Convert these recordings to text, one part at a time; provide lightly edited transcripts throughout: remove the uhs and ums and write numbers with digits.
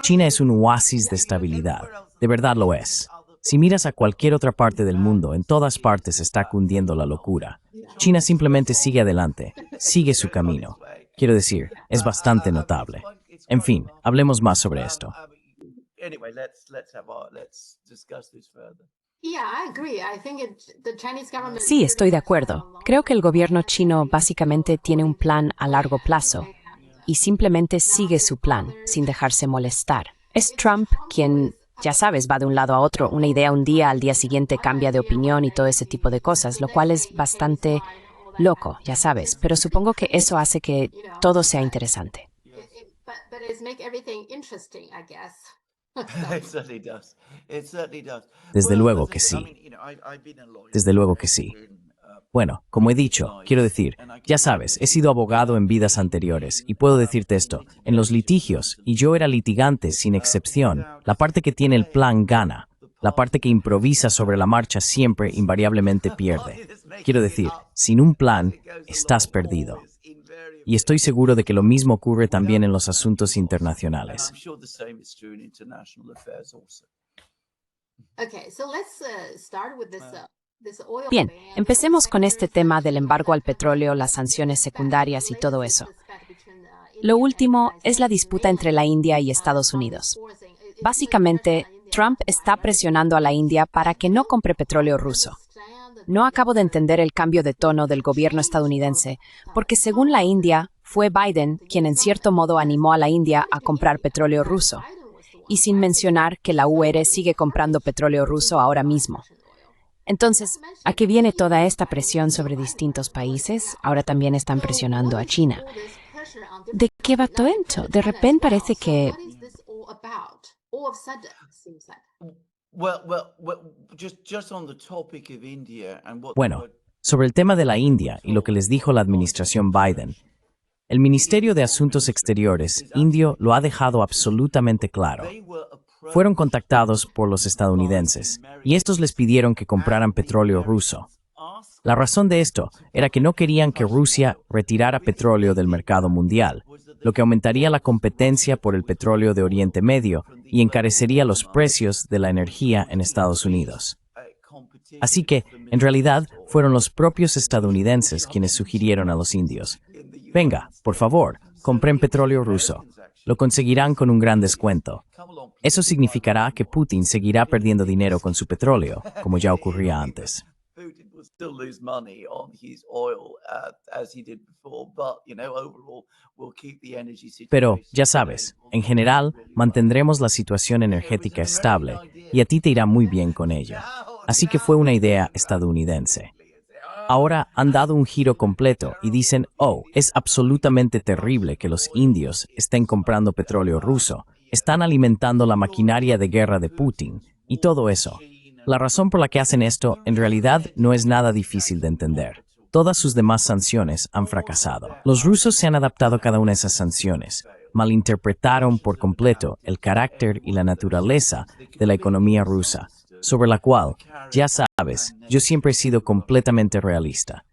China es un oasis de estabilidad. De verdad lo es. Si miras a cualquier otra parte del mundo, en todas partes está cundiendo la locura. China simplemente sigue adelante, sigue su camino. Quiero decir, es bastante notable. En fin, hablemos más sobre esto. Sí, estoy de acuerdo. Creo que el gobierno chino básicamente tiene un plan a largo plazo y simplemente sigue su plan sin dejarse molestar. Es Trump quien, ya sabes, va de un lado a otro, una idea un día, al día siguiente cambia de opinión y todo ese tipo de cosas, lo cual es bastante loco, ya sabes, pero supongo que eso hace que todo sea interesante. Desde luego que sí. Desde luego que sí. Bueno, como he dicho, quiero decir, ya sabes, he sido abogado en vidas anteriores y puedo decirte esto, en los litigios, y yo era litigante sin excepción, la parte que tiene el plan gana, la parte que improvisa sobre la marcha siempre invariablemente pierde. Quiero decir, sin un plan, estás perdido. Y estoy seguro de que lo mismo ocurre también en los asuntos internacionales. Bien, empecemos con este tema del embargo al petróleo, las sanciones secundarias y todo eso. Lo último es la disputa entre la India y Estados Unidos. Básicamente, Trump está presionando a la India para que no compre petróleo ruso. No acabo de entender el cambio de tono del gobierno estadounidense, porque según la India, fue Biden quien en cierto modo animó a la India a comprar petróleo ruso. Y sin mencionar que la UR sigue comprando petróleo ruso ahora mismo. Entonces, ¿a qué viene toda esta presión sobre distintos países? Ahora también están presionando a China. ¿De qué va todo esto? De repente parece que... Bueno, sobre el tema de la India y lo que les dijo la administración Biden, el Ministerio de Asuntos Exteriores indio lo ha dejado absolutamente claro. Fueron contactados por los estadounidenses y estos les pidieron que compraran petróleo ruso. La razón de esto era que no querían que Rusia retirara petróleo del mercado mundial, lo que aumentaría la competencia por el petróleo de Oriente Medio y encarecería los precios de la energía en Estados Unidos. Así que, en realidad, fueron los propios estadounidenses quienes sugirieron a los indios: venga, por favor, compren petróleo ruso. Lo conseguirán con un gran descuento. Eso significará que Putin seguirá perdiendo dinero con su petróleo, como ya ocurría antes. Pero, ya sabes, en general, mantendremos la situación energética estable y a ti te irá muy bien con ello. Así que fue una idea estadounidense. Ahora han dado un giro completo y dicen, oh, es absolutamente terrible que los indios estén comprando petróleo ruso, están alimentando la maquinaria de guerra de Putin y todo eso. La razón por la que hacen esto en realidad no es nada difícil de entender. Todas sus demás sanciones han fracasado. Los rusos se han adaptado a cada una de esas sanciones, malinterpretaron por completo el carácter y la naturaleza de la economía rusa, sobre la cual, ya sabes, yo siempre he sido completamente realista.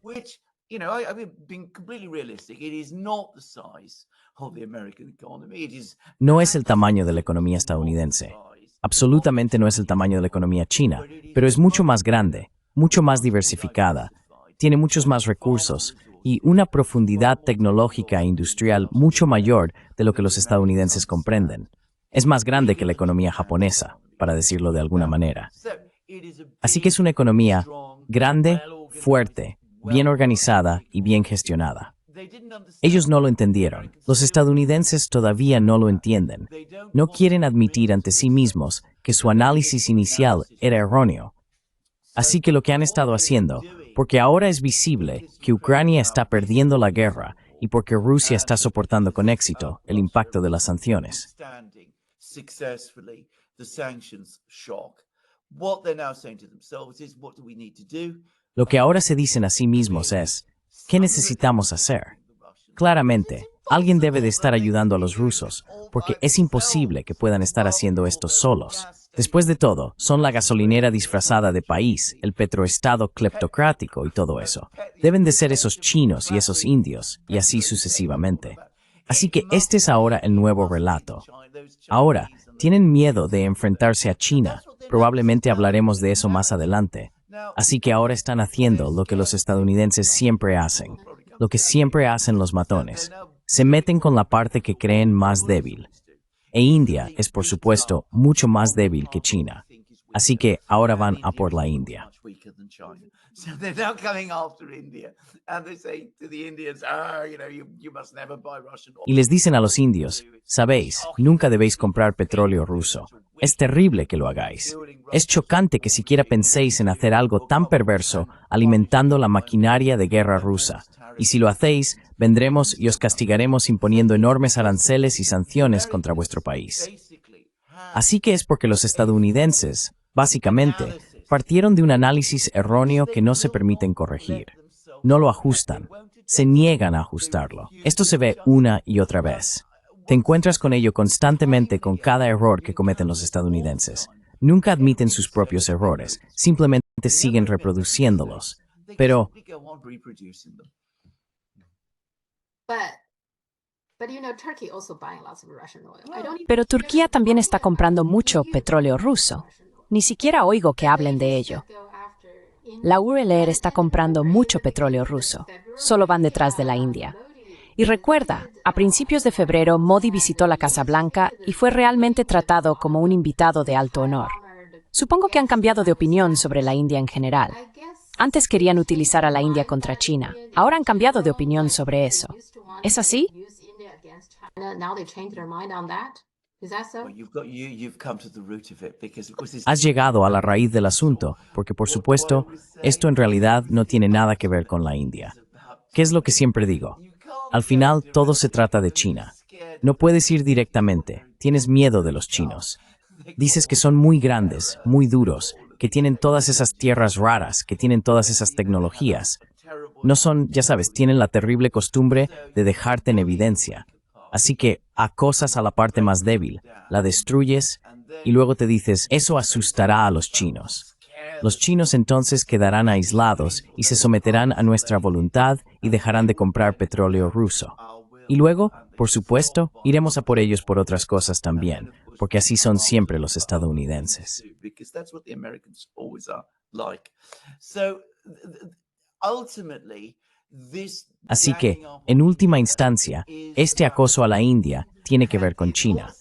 No es el tamaño de la economía estadounidense. Absolutamente no es el tamaño de la economía china, pero es mucho más grande, mucho más diversificada, tiene muchos más recursos y una profundidad tecnológica e industrial mucho mayor de lo que los estadounidenses comprenden. Es más grande que la economía japonesa, para decirlo de alguna manera. Así que es una economía grande, fuerte, bien organizada y bien gestionada. Ellos no lo entendieron. Los estadounidenses todavía no lo entienden. No quieren admitir ante sí mismos que su análisis inicial era erróneo. Así que lo que han estado haciendo, porque ahora es visible que Ucrania está perdiendo la guerra y porque Rusia está soportando con éxito el impacto de las sanciones. Lo que ahora se dicen a sí mismos es, ¿qué necesitamos hacer? Claramente, alguien debe de estar ayudando a los rusos, porque es imposible que puedan estar haciendo esto solos. Después de todo, son la gasolinera disfrazada de país, el petroestado cleptocrático y todo eso. Deben de ser esos chinos y esos indios, y así sucesivamente. Así que este es ahora el nuevo relato. Ahora, tienen miedo de enfrentarse a China. Probablemente hablaremos de eso más adelante. Así que ahora están haciendo lo que los estadounidenses siempre hacen, lo que siempre hacen los matones. Se meten con la parte que creen más débil. E India es, por supuesto, mucho más débil que China. Así que ahora van a por la India. Y les dicen a los indios, sabéis, nunca debéis comprar petróleo ruso. Es terrible que lo hagáis. Es chocante que siquiera penséis en hacer algo tan perverso alimentando la maquinaria de guerra rusa. Y si lo hacéis, vendremos y os castigaremos imponiendo enormes aranceles y sanciones contra vuestro país. Así que es porque los estadounidenses, básicamente, partieron de un análisis erróneo que no se permiten corregir. No lo ajustan. Se niegan a ajustarlo. Esto se ve una y otra vez. Te encuentras con ello constantemente con cada error que cometen los estadounidenses. Nunca admiten sus propios errores, simplemente siguen reproduciéndolos. Pero Pero Turquía también está comprando mucho petróleo ruso. Ni siquiera oigo que hablen de ello. La URLR está comprando mucho petróleo ruso. Solo van detrás de la India. Y recuerda, a principios de febrero Modi visitó la Casa Blanca y fue realmente tratado como un invitado de alto honor. Supongo que han cambiado de opinión sobre la India en general. Antes querían utilizar a la India contra China. Ahora han cambiado de opinión sobre eso. ¿Es así? has llegado a la raíz del asunto, porque por supuesto, esto en realidad no tiene nada que ver con la India. ¿Qué es lo que siempre digo? Al final, todo se trata de China. No puedes ir directamente, tienes miedo de los chinos. Dices que son muy grandes, muy duros, que tienen todas esas tierras raras, que tienen todas esas tecnologías. No son, ya sabes, tienen la terrible costumbre de dejarte en evidencia. Así que acosas a la parte más débil, la destruyes y luego te dices, eso asustará a los chinos. Los chinos entonces quedarán aislados y se someterán a nuestra voluntad y dejarán de comprar petróleo ruso. Y luego, por supuesto, iremos a por ellos por otras cosas también, porque así son siempre los estadounidenses. Así que, en última instancia, este acoso a la India tiene que ver con China.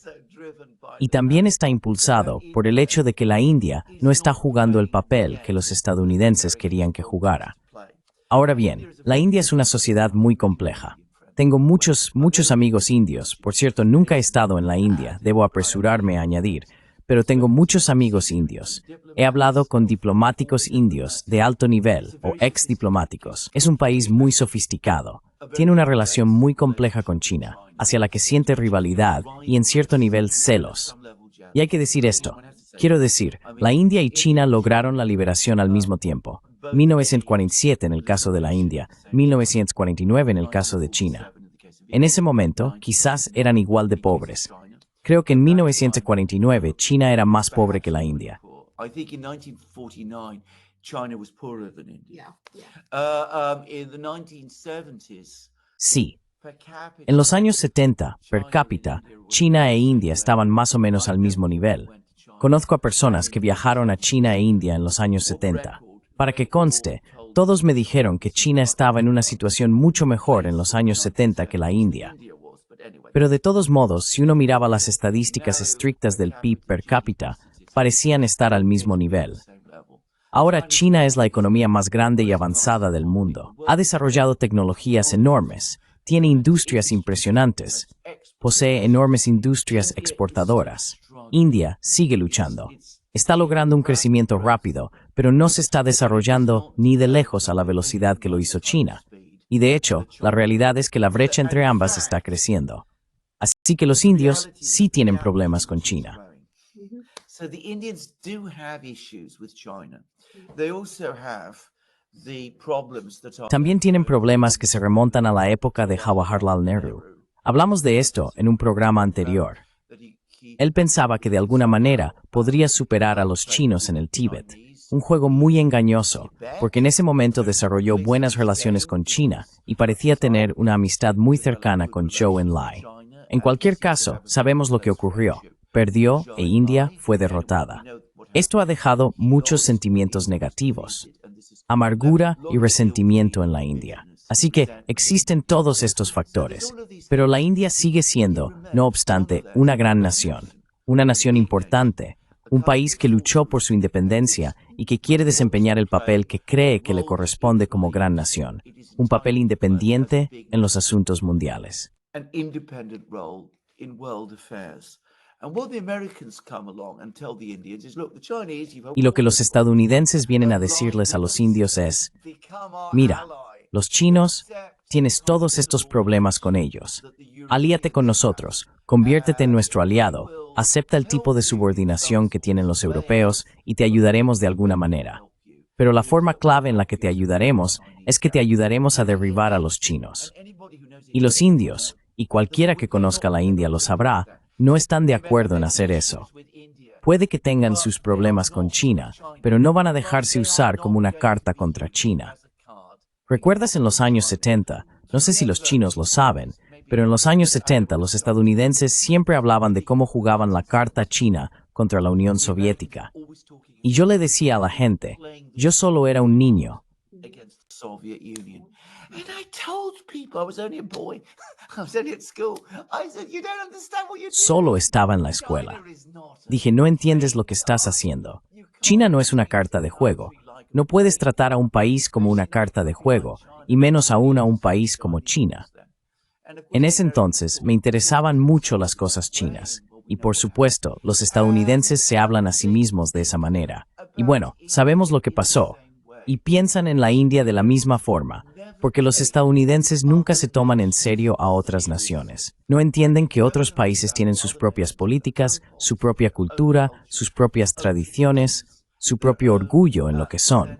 Y también está impulsado por el hecho de que la India no está jugando el papel que los estadounidenses querían que jugara. Ahora bien, la India es una sociedad muy compleja. Tengo muchos amigos indios. Por cierto, nunca he estado en la India, debo apresurarme a añadir, pero tengo muchos amigos indios. He hablado con diplomáticos indios de alto nivel o ex-diplomáticos. Es un país muy sofisticado. Tiene una relación muy compleja con China, hacia la que siente rivalidad y en cierto nivel celos. Y hay que decir esto. Quiero decir, la India y China lograron la liberación al mismo tiempo. 1947 en el caso de la India, 1949 en el caso de China. En ese momento, quizás eran igual de pobres. Creo que en 1949 China era más pobre que la India. Sí. En los años 70, per cápita, China e India estaban más o menos al mismo nivel. Conozco a personas que viajaron a China e India en los años 70. Para que conste, todos me dijeron que China estaba en una situación mucho mejor en los años 70 que la India. Pero de todos modos, si uno miraba las estadísticas estrictas del PIB per cápita, parecían estar al mismo nivel. Ahora China es la economía más grande y avanzada del mundo. Ha desarrollado tecnologías enormes, tiene industrias impresionantes, posee enormes industrias exportadoras. India sigue luchando. Está logrando un crecimiento rápido, pero no se está desarrollando ni de lejos a la velocidad que lo hizo China. Y de hecho, la realidad es que la brecha entre ambas está creciendo. Así que los indios sí tienen problemas con China. También tienen problemas que se remontan a la época de Jawaharlal Nehru. Hablamos de esto en un programa anterior. Él pensaba que de alguna manera podría superar a los chinos en el Tíbet. un juego muy engañoso, porque en ese momento desarrolló buenas relaciones con China y parecía tener una amistad muy cercana con Zhou Enlai. En cualquier caso, sabemos lo que ocurrió. Perdió e India fue derrotada. Esto ha dejado muchos sentimientos negativos, amargura y resentimiento en la India. Así que existen todos estos factores, pero la India sigue siendo, no obstante, una gran nación, una nación importante, un país que luchó por su independencia y que quiere desempeñar el papel que cree que le corresponde como gran nación, un papel independiente en los asuntos mundiales. Y lo que los estadounidenses vienen a decirles a los indios es, mira, los chinos, tienes todos estos problemas con ellos. Alíate con nosotros, conviértete en nuestro aliado, acepta el tipo de subordinación que tienen los europeos y te ayudaremos de alguna manera. Pero la forma clave en la que te ayudaremos es que te ayudaremos a derribar a los chinos. Y los indios, y cualquiera que conozca la India lo sabrá, no están de acuerdo en hacer eso. Puede que tengan sus problemas con China, pero no van a dejarse usar como una carta contra China. ¿Recuerdas en los años 70? No sé si los chinos lo saben, pero en los años 70 los estadounidenses siempre hablaban de cómo jugaban la carta china contra la Unión Soviética. Y yo le decía a la gente, yo solo era un niño. Solo estaba en la escuela. Dije, no entiendes lo que estás haciendo. China no es una carta de juego. No puedes tratar a un país como una carta de juego, y menos aún a un país como China. En ese entonces me interesaban mucho las cosas chinas, y por supuesto, los estadounidenses se hablan a sí mismos de esa manera. Y bueno, sabemos lo que pasó, y piensan en la India de la misma forma, porque los estadounidenses nunca se toman en serio a otras naciones. No entienden que otros países tienen sus propias políticas, su propia cultura, sus propias tradiciones, su propio orgullo en lo que son.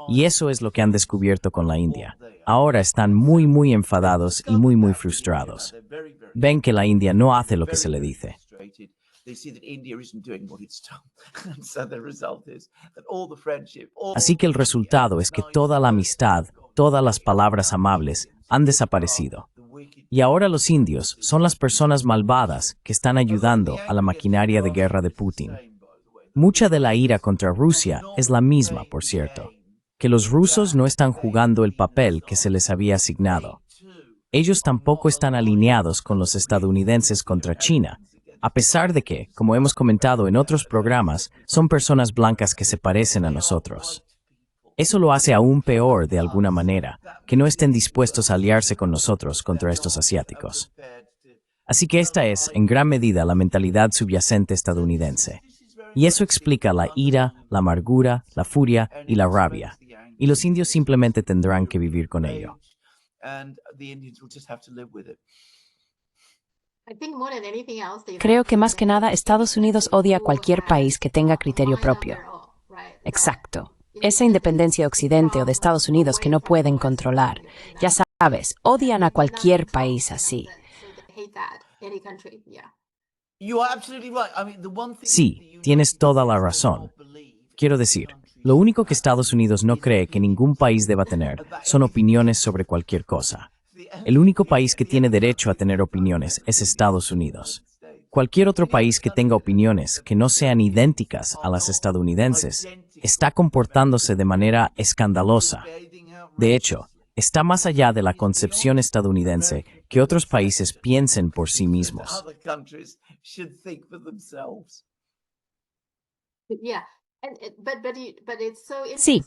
Y eso es lo que han descubierto con la India. Ahora están muy enfadados y muy frustrados. Ven que la India no hace lo que se le dice. Así que el resultado es que toda la amistad, todas las palabras amables han desaparecido. Y ahora los indios son las personas malvadas que están ayudando a la maquinaria de guerra de Putin. Mucha de la ira contra Rusia es la misma, por cierto, que los rusos no están jugando el papel que se les había asignado. Ellos tampoco están alineados con los estadounidenses contra China, a pesar de que, como hemos comentado en otros programas, son personas blancas que se parecen a nosotros. Eso lo hace aún peor de alguna manera, que no estén dispuestos a aliarse con nosotros contra estos asiáticos. Así que esta es, en gran medida, la mentalidad subyacente estadounidense. Y eso explica la ira, la amargura, la furia y la rabia. Y los indios simplemente tendrán que vivir con ello. Creo que más que nada Estados Unidos odia a cualquier país que tenga criterio propio. Exacto. Esa independencia de Occidente o de Estados Unidos que no pueden controlar. Ya sabes, odian a cualquier país así. Sí, tienes toda la razón. Quiero decir, lo único que Estados Unidos no cree que ningún país deba tener son opiniones sobre cualquier cosa. El único país que tiene derecho a tener opiniones es Estados Unidos. Cualquier otro país que tenga opiniones que no sean idénticas a las estadounidenses está comportándose de manera escandalosa. De hecho, está más allá de la concepción estadounidense que otros países piensen por sí mismos. Sí,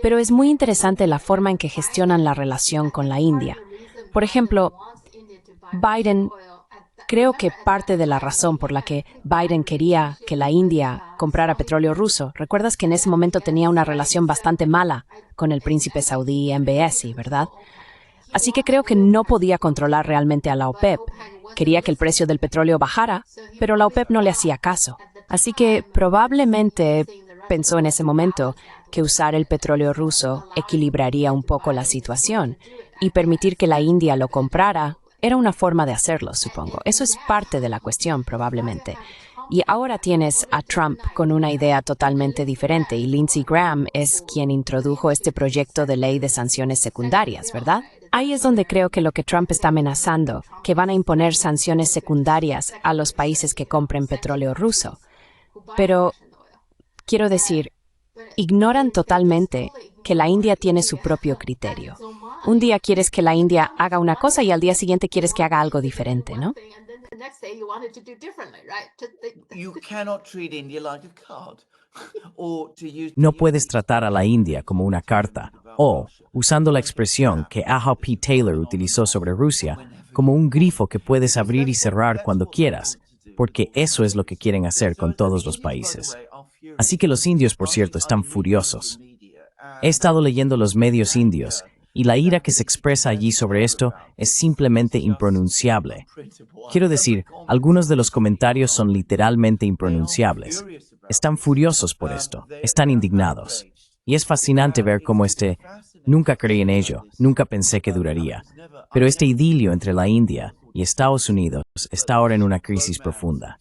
pero es muy interesante la forma en que gestionan la relación con la India. Por ejemplo, Biden, creo que parte de la razón por la que Biden quería que la India comprara petróleo ruso, recuerdas que en ese momento tenía una relación bastante mala con el príncipe saudí MBS, ¿verdad? Así que creo que no podía controlar realmente a la OPEP. Quería que el precio del petróleo bajara, pero la OPEP no le hacía caso. Así que probablemente pensó en ese momento que usar el petróleo ruso equilibraría un poco la situación y permitir que la India lo comprara era una forma de hacerlo, supongo. Eso es parte de la cuestión, probablemente. Y ahora tienes a Trump con una idea totalmente diferente y Lindsey Graham es quien introdujo este proyecto de ley de sanciones secundarias, ¿verdad? Ahí es donde creo que lo que Trump está amenazando, que van a imponer sanciones secundarias a los países que compren petróleo ruso. Pero, quiero decir, ignoran totalmente que la India tiene su propio criterio. Un día quieres que la India haga una cosa y al día siguiente quieres que haga algo diferente, ¿no? You cannot treat India like a card. Or to use No puedes tratar a la India como una carta o, usando la expresión que Aho P. Taylor utilizó sobre Rusia, como un grifo que puedes abrir y cerrar cuando quieras, porque eso es lo que quieren hacer con todos los países. Así que los indios, por cierto, están furiosos. He estado leyendo los medios indios y la ira que se expresa allí sobre esto es simplemente impronunciable. Quiero decir, algunos de los comentarios son literalmente impronunciables. Están furiosos por esto, están indignados. Y es fascinante ver cómo nunca creí en ello, nunca pensé que duraría. Pero este idilio entre la India y Estados Unidos está ahora en una crisis profunda.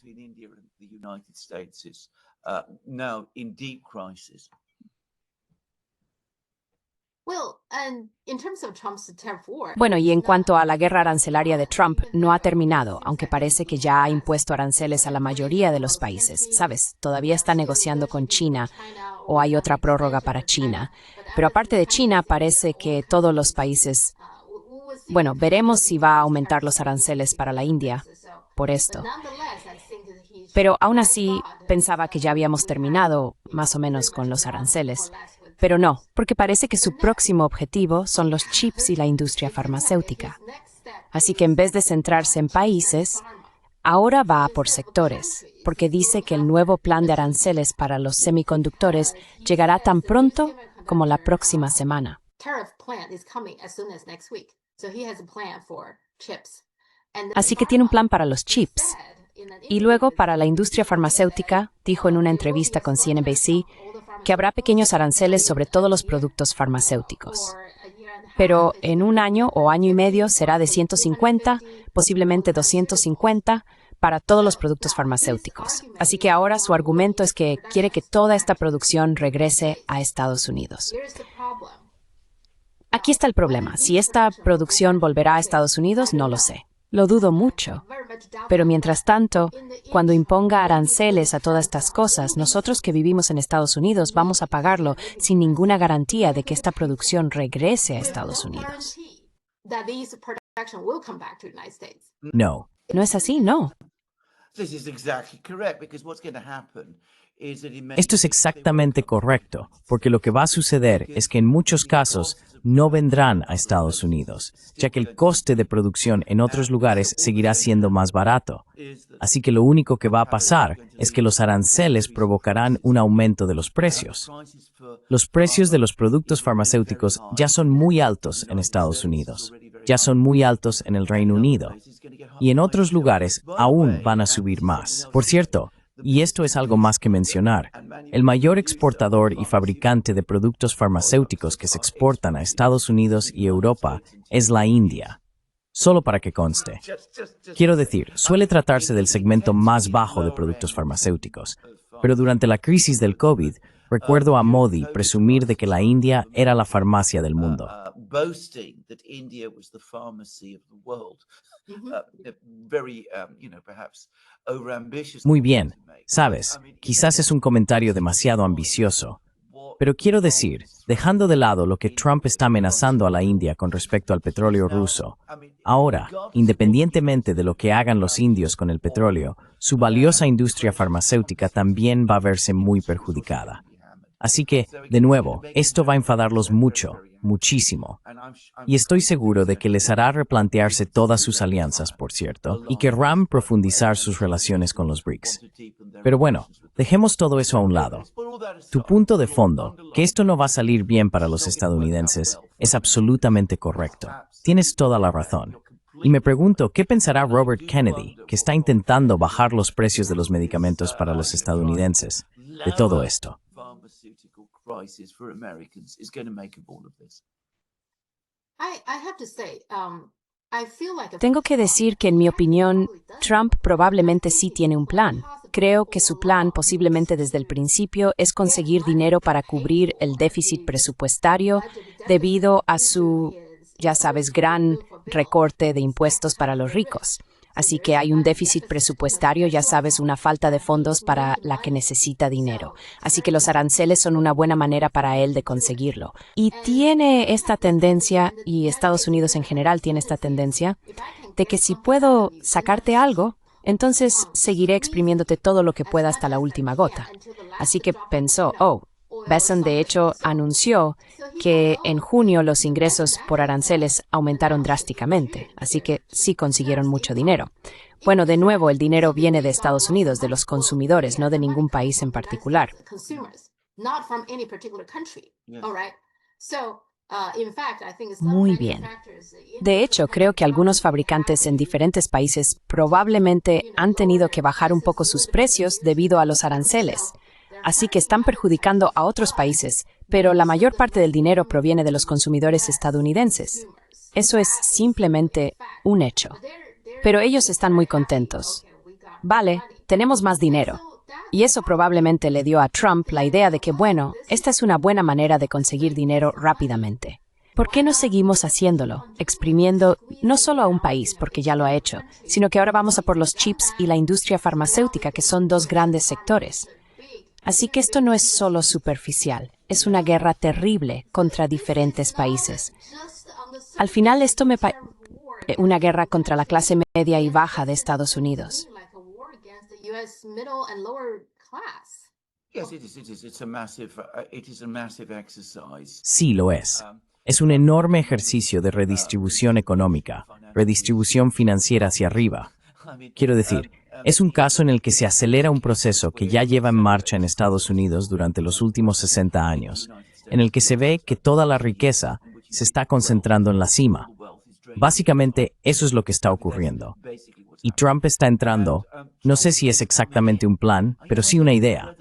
Bueno, y en cuanto a la guerra arancelaria de Trump, no ha terminado, aunque parece que ya ha impuesto aranceles a la mayoría de los países. ¿Sabes? Todavía está negociando con China o hay otra prórroga para China. Pero aparte de China, parece que todos los países... Bueno, veremos si va a aumentar los aranceles para la India por esto. Pero aún así, pensaba que ya habíamos terminado, más o menos, con los aranceles. Pero no, porque parece que su próximo objetivo son los chips y la industria farmacéutica. Así que en vez de centrarse en países, ahora va a por sectores, porque dice que el nuevo plan de aranceles para los semiconductores llegará tan pronto como la próxima semana. Así que tiene un plan para los chips. Y luego, para la industria farmacéutica, dijo en una entrevista con CNBC que habrá pequeños aranceles sobre todos los productos farmacéuticos. Pero en un año o año y medio será de 150, posiblemente 250, para todos los productos farmacéuticos. Así que ahora su argumento es que quiere que toda esta producción regrese a Estados Unidos. Aquí está el problema. Si esta producción volverá a Estados Unidos, no lo sé. Lo dudo mucho. Pero mientras tanto, cuando imponga aranceles a todas estas cosas, nosotros que vivimos en Estados Unidos vamos a pagarlo sin ninguna garantía de que esta producción regrese a Estados Unidos. No. ¿No es así? No. Esto es exactamente correcto, porque lo que va a suceder es que en muchos casos no vendrán a Estados Unidos, ya que el coste de producción en otros lugares seguirá siendo más barato. Así que lo único que va a pasar es que los aranceles provocarán un aumento de los precios. Los precios de los productos farmacéuticos ya son muy altos en Estados Unidos, ya son muy altos en el Reino Unido, y en otros lugares aún van a subir más. Por cierto, y esto es algo más que mencionar, el mayor exportador y fabricante de productos farmacéuticos que se exportan a Estados Unidos y Europa es la India. Solo para que conste. Quiero decir, suele tratarse del segmento más bajo de productos farmacéuticos, pero durante la crisis del COVID, recuerdo a Modi presumir de que la India era la farmacia del mundo. Muy bien, sabes, quizás es un comentario demasiado ambicioso, pero quiero decir, dejando de lado lo que Trump está amenazando a la India con respecto al petróleo ruso, ahora, independientemente de lo que hagan los indios con el petróleo, su valiosa industria farmacéutica también va a verse muy perjudicada. Así que, de nuevo, esto va a enfadarlos mucho, muchísimo. Y estoy seguro de que les hará replantearse todas sus alianzas, por cierto, y querrán profundizar sus relaciones con los BRICS. Pero bueno, dejemos todo eso a un lado. Tu punto de fondo, que esto no va a salir bien para los estadounidenses, es absolutamente correcto. Tienes toda la razón. Y me pregunto, ¿qué pensará Robert Kennedy, que está intentando bajar los precios de los medicamentos para los estadounidenses, de todo esto? Tengo que decir que, en mi opinión, Trump probablemente sí tiene un plan. creo que su plan, posiblemente desde el principio, es conseguir dinero para cubrir el déficit presupuestario debido a su, ya sabes, gran recorte de impuestos para los ricos. Así que hay un déficit presupuestario, ya sabes, una falta de fondos para la que necesita dinero. Así que los aranceles son una buena manera para él de conseguirlo. Y tiene esta tendencia, y Estados Unidos en general tiene esta tendencia, de que si puedo sacarte algo, entonces seguiré exprimiéndote todo lo que pueda hasta la última gota. Así que pensó, Bessent de hecho anunció que en junio los ingresos por aranceles aumentaron drásticamente, así que sí consiguieron mucho dinero. Bueno, de nuevo, el dinero viene de Estados Unidos, de los consumidores, no de ningún país en particular. Muy bien. De hecho, creo que algunos fabricantes en diferentes países probablemente han tenido que bajar un poco sus precios debido a los aranceles. Así que están perjudicando a otros países, pero la mayor parte del dinero proviene de los consumidores estadounidenses. Eso es simplemente un hecho. Pero ellos están muy contentos. Vale, tenemos más dinero. Y eso probablemente le dio a Trump la idea de que, bueno, esta es una buena manera de conseguir dinero rápidamente. ¿Por qué no seguimos haciéndolo, exprimiendo no solo a un país, porque ya lo ha hecho, sino que ahora vamos a por los chips y la industria farmacéutica, que son dos grandes sectores? Así que esto no es solo superficial, es una guerra terrible contra diferentes países. Al final esto una guerra contra la clase media y baja de Estados Unidos. Sí, lo es. Es un enorme ejercicio de redistribución económica, redistribución financiera hacia arriba. Quiero decir, es un caso en el que se acelera un proceso que ya lleva en marcha en Estados Unidos durante los últimos 60 años, en el que se ve que toda la riqueza se está concentrando en la cima. Básicamente, eso es lo que está ocurriendo. Y Trump está entrando, no sé si es exactamente un plan, pero sí una idea.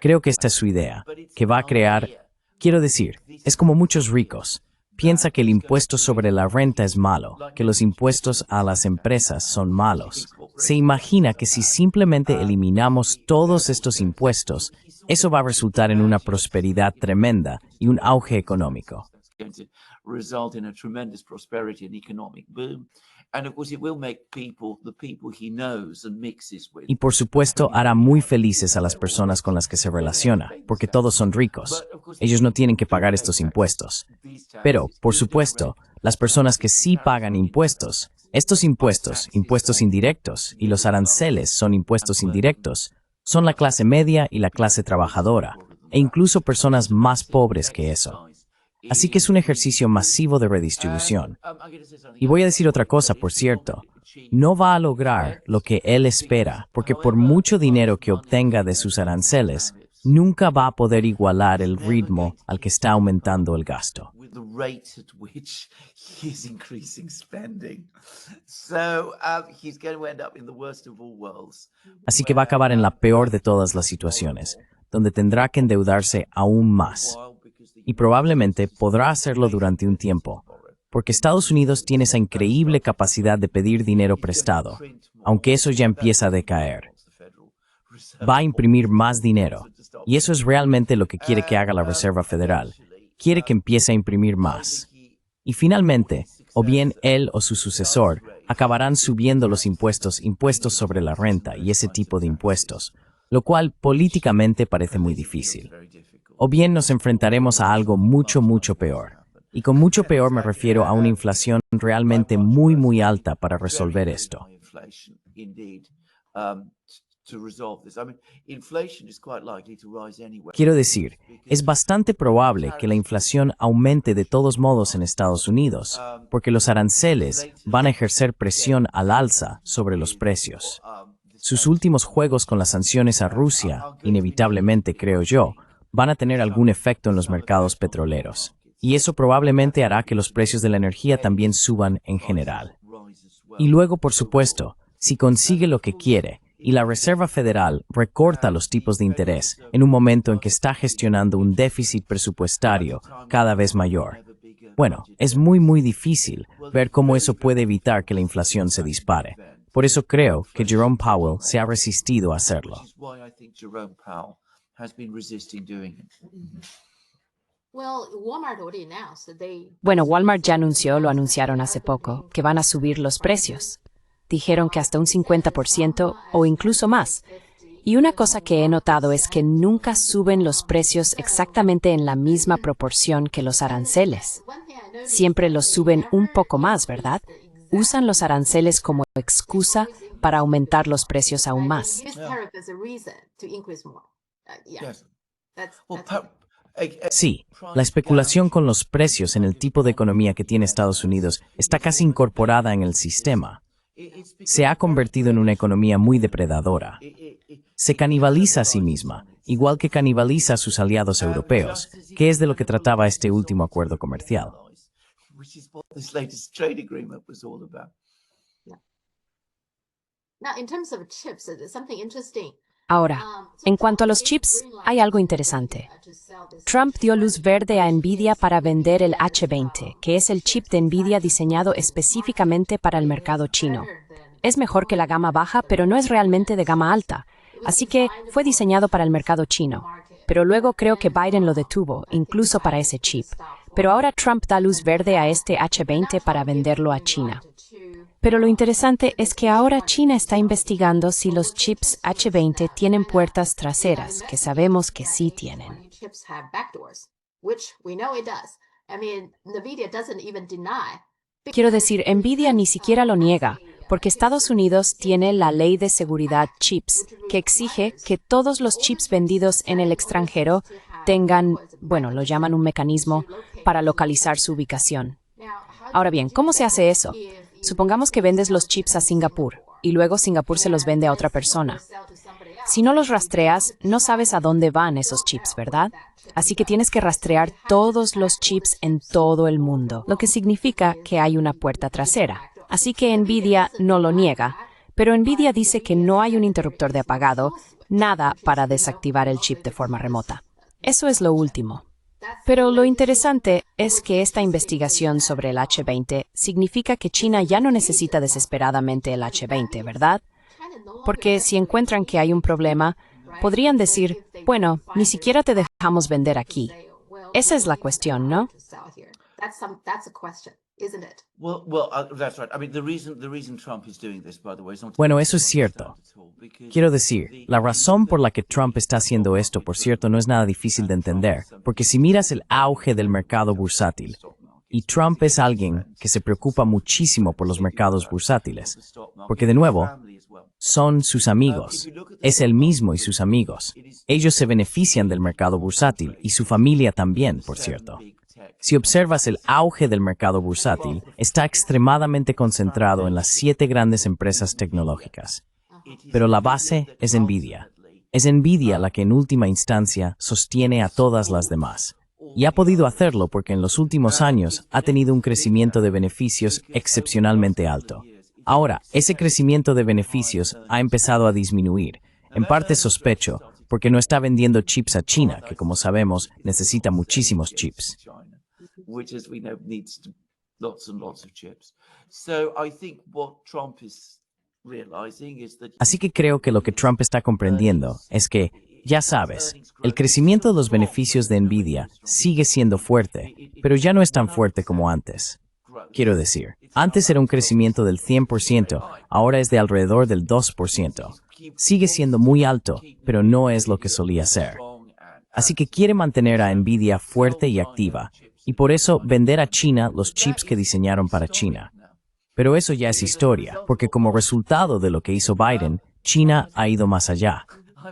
Creo que esta es su idea, que va a crear, quiero decir, es como muchos ricos. Piensa que el impuesto sobre la renta es malo, que los impuestos a las empresas son malos. Se imagina que si simplemente eliminamos todos estos impuestos, eso va a resultar en una prosperidad tremenda y un auge económico. Y por supuesto hará muy felices a las personas con las que se relaciona, porque todos son ricos. Ellos no tienen que pagar estos impuestos. Pero, por supuesto, las personas que sí pagan impuestos, estos impuestos, impuestos indirectos, y los aranceles son impuestos indirectos, son la clase media y la clase trabajadora, e incluso personas más pobres que eso. Así que es un ejercicio masivo de redistribución. Y voy a decir otra cosa, por cierto. No va a lograr lo que él espera, porque por mucho dinero que obtenga de sus aranceles, nunca va a poder igualar el ritmo al que está aumentando el gasto. Así que va a acabar en la peor de todas las situaciones, donde tendrá que endeudarse aún más. Y probablemente podrá hacerlo durante un tiempo, porque Estados Unidos tiene esa increíble capacidad de pedir dinero prestado, aunque eso ya empieza a decaer. Va a imprimir más dinero, y eso es realmente lo que quiere que haga la Reserva Federal. Quiere que empiece a imprimir más. Y finalmente, o bien él o su sucesor acabarán subiendo los impuestos sobre la renta y ese tipo de impuestos, lo cual políticamente parece muy difícil. O bien nos enfrentaremos a algo mucho, mucho peor. Y con mucho peor me refiero a una inflación realmente muy, muy alta para resolver esto. Quiero decir, es bastante probable que la inflación aumente de todos modos en Estados Unidos, porque los aranceles van a ejercer presión al alza sobre los precios. Sus últimos juegos con las sanciones a Rusia, inevitablemente creo yo, van a tener algún efecto en los mercados petroleros. Y eso probablemente hará que los precios de la energía también suban en general. Y luego, por supuesto, si consigue lo que quiere, y la Reserva Federal recorta los tipos de interés en un momento en que está gestionando un déficit presupuestario cada vez mayor. Bueno, es muy difícil ver cómo eso puede evitar que la inflación se dispare. Por eso creo que Jerome Powell se ha resistido a hacerlo. Which is why I think Jerome Powell has been resisting doing it. Bueno, Walmart ya anunció, lo anunciaron hace poco, que van a subir los precios. Dijeron que hasta un 50% o incluso más. Y una cosa que he notado es que nunca suben los precios exactamente en la misma proporción que los aranceles. Siempre los suben un poco más, ¿verdad? Usan los aranceles como excusa para aumentar los precios aún más. Yes. Well, Sí, la especulación con los precios en el tipo de economía que tiene Estados Unidos está casi incorporada en el sistema. Se ha convertido en una economía muy depredadora. Se canibaliza a sí misma, igual que canibaliza a sus aliados europeos, que es de lo que trataba este último acuerdo comercial. which is what this latest trade agreement was all about. Ahora, en cuanto a los chips, hay algo interesante. Trump dio luz verde a Nvidia para vender el H20, que es el chip de Nvidia diseñado específicamente para el mercado chino. Es mejor que la gama baja, pero no es realmente de gama alta, así que fue diseñado para el mercado chino. Pero luego creo que Biden lo detuvo, incluso para ese chip. Pero ahora Trump da luz verde a este H20 para venderlo a China. Pero lo interesante es que ahora China está investigando si los chips H20 tienen puertas traseras, que sabemos que sí tienen. Quiero decir, Nvidia ni siquiera lo niega, porque Estados Unidos tiene la Ley de Seguridad Chips, que exige que todos los chips vendidos en el extranjero tengan, bueno, lo llaman un mecanismo para localizar su ubicación. Ahora bien, ¿cómo se hace eso? Supongamos que vendes los chips a Singapur y luego Singapur se los vende a otra persona. Si no los rastreas, no sabes a dónde van esos chips, ¿verdad? Así que tienes que rastrear todos los chips en todo el mundo, lo que significa que hay una puerta trasera. Así que Nvidia no lo niega, pero Nvidia dice que no hay un interruptor de apagado, nada para desactivar el chip de forma remota. Eso es lo último. Pero lo interesante es que esta investigación sobre el H20 significa que China ya no necesita desesperadamente el H20, ¿verdad? Porque si encuentran que hay un problema, podrían decir, bueno, ni siquiera te dejamos vender aquí. Esa es la cuestión, ¿no? That's right. I mean, the reason Trump is doing this, by the way, is not. Bueno, eso es cierto. Quiero decir, la razón por la que Trump está haciendo esto, por cierto, no es nada difícil de entender, porque si miras el auge del mercado bursátil, y Trump es alguien que se preocupa muchísimo por los mercados bursátiles, porque de nuevo, son sus amigos, es él mismo y sus amigos. Ellos se benefician del mercado bursátil, y su familia también, por cierto. Si observas el auge del mercado bursátil, está extremadamente concentrado en las 7 grandes empresas tecnológicas. Pero la base es Nvidia. Es Nvidia la que en última instancia sostiene a todas las demás. Y ha podido hacerlo porque en los últimos años ha tenido un crecimiento de beneficios excepcionalmente alto. Ahora, ese crecimiento de beneficios ha empezado a disminuir. En parte sospecho, porque no está vendiendo chips a China, que como sabemos necesita muchísimos chips. Which, as we know, needs lots and lots of chips. So I think what Trump is realizing is that. Así que creo que lo que Trump está comprendiendo es que, ya sabes, el crecimiento de los beneficios de Nvidia sigue siendo fuerte, pero ya no es tan fuerte como antes. Quiero decir, antes era un crecimiento del 100%, ahora es de alrededor del 2%. Sigue siendo muy alto, pero no es lo que solía ser. Así que quiere mantener a Nvidia fuerte y activa, y por eso vender a China los chips que diseñaron para China. Pero eso ya es historia, porque como resultado de lo que hizo Biden, China ha ido más allá.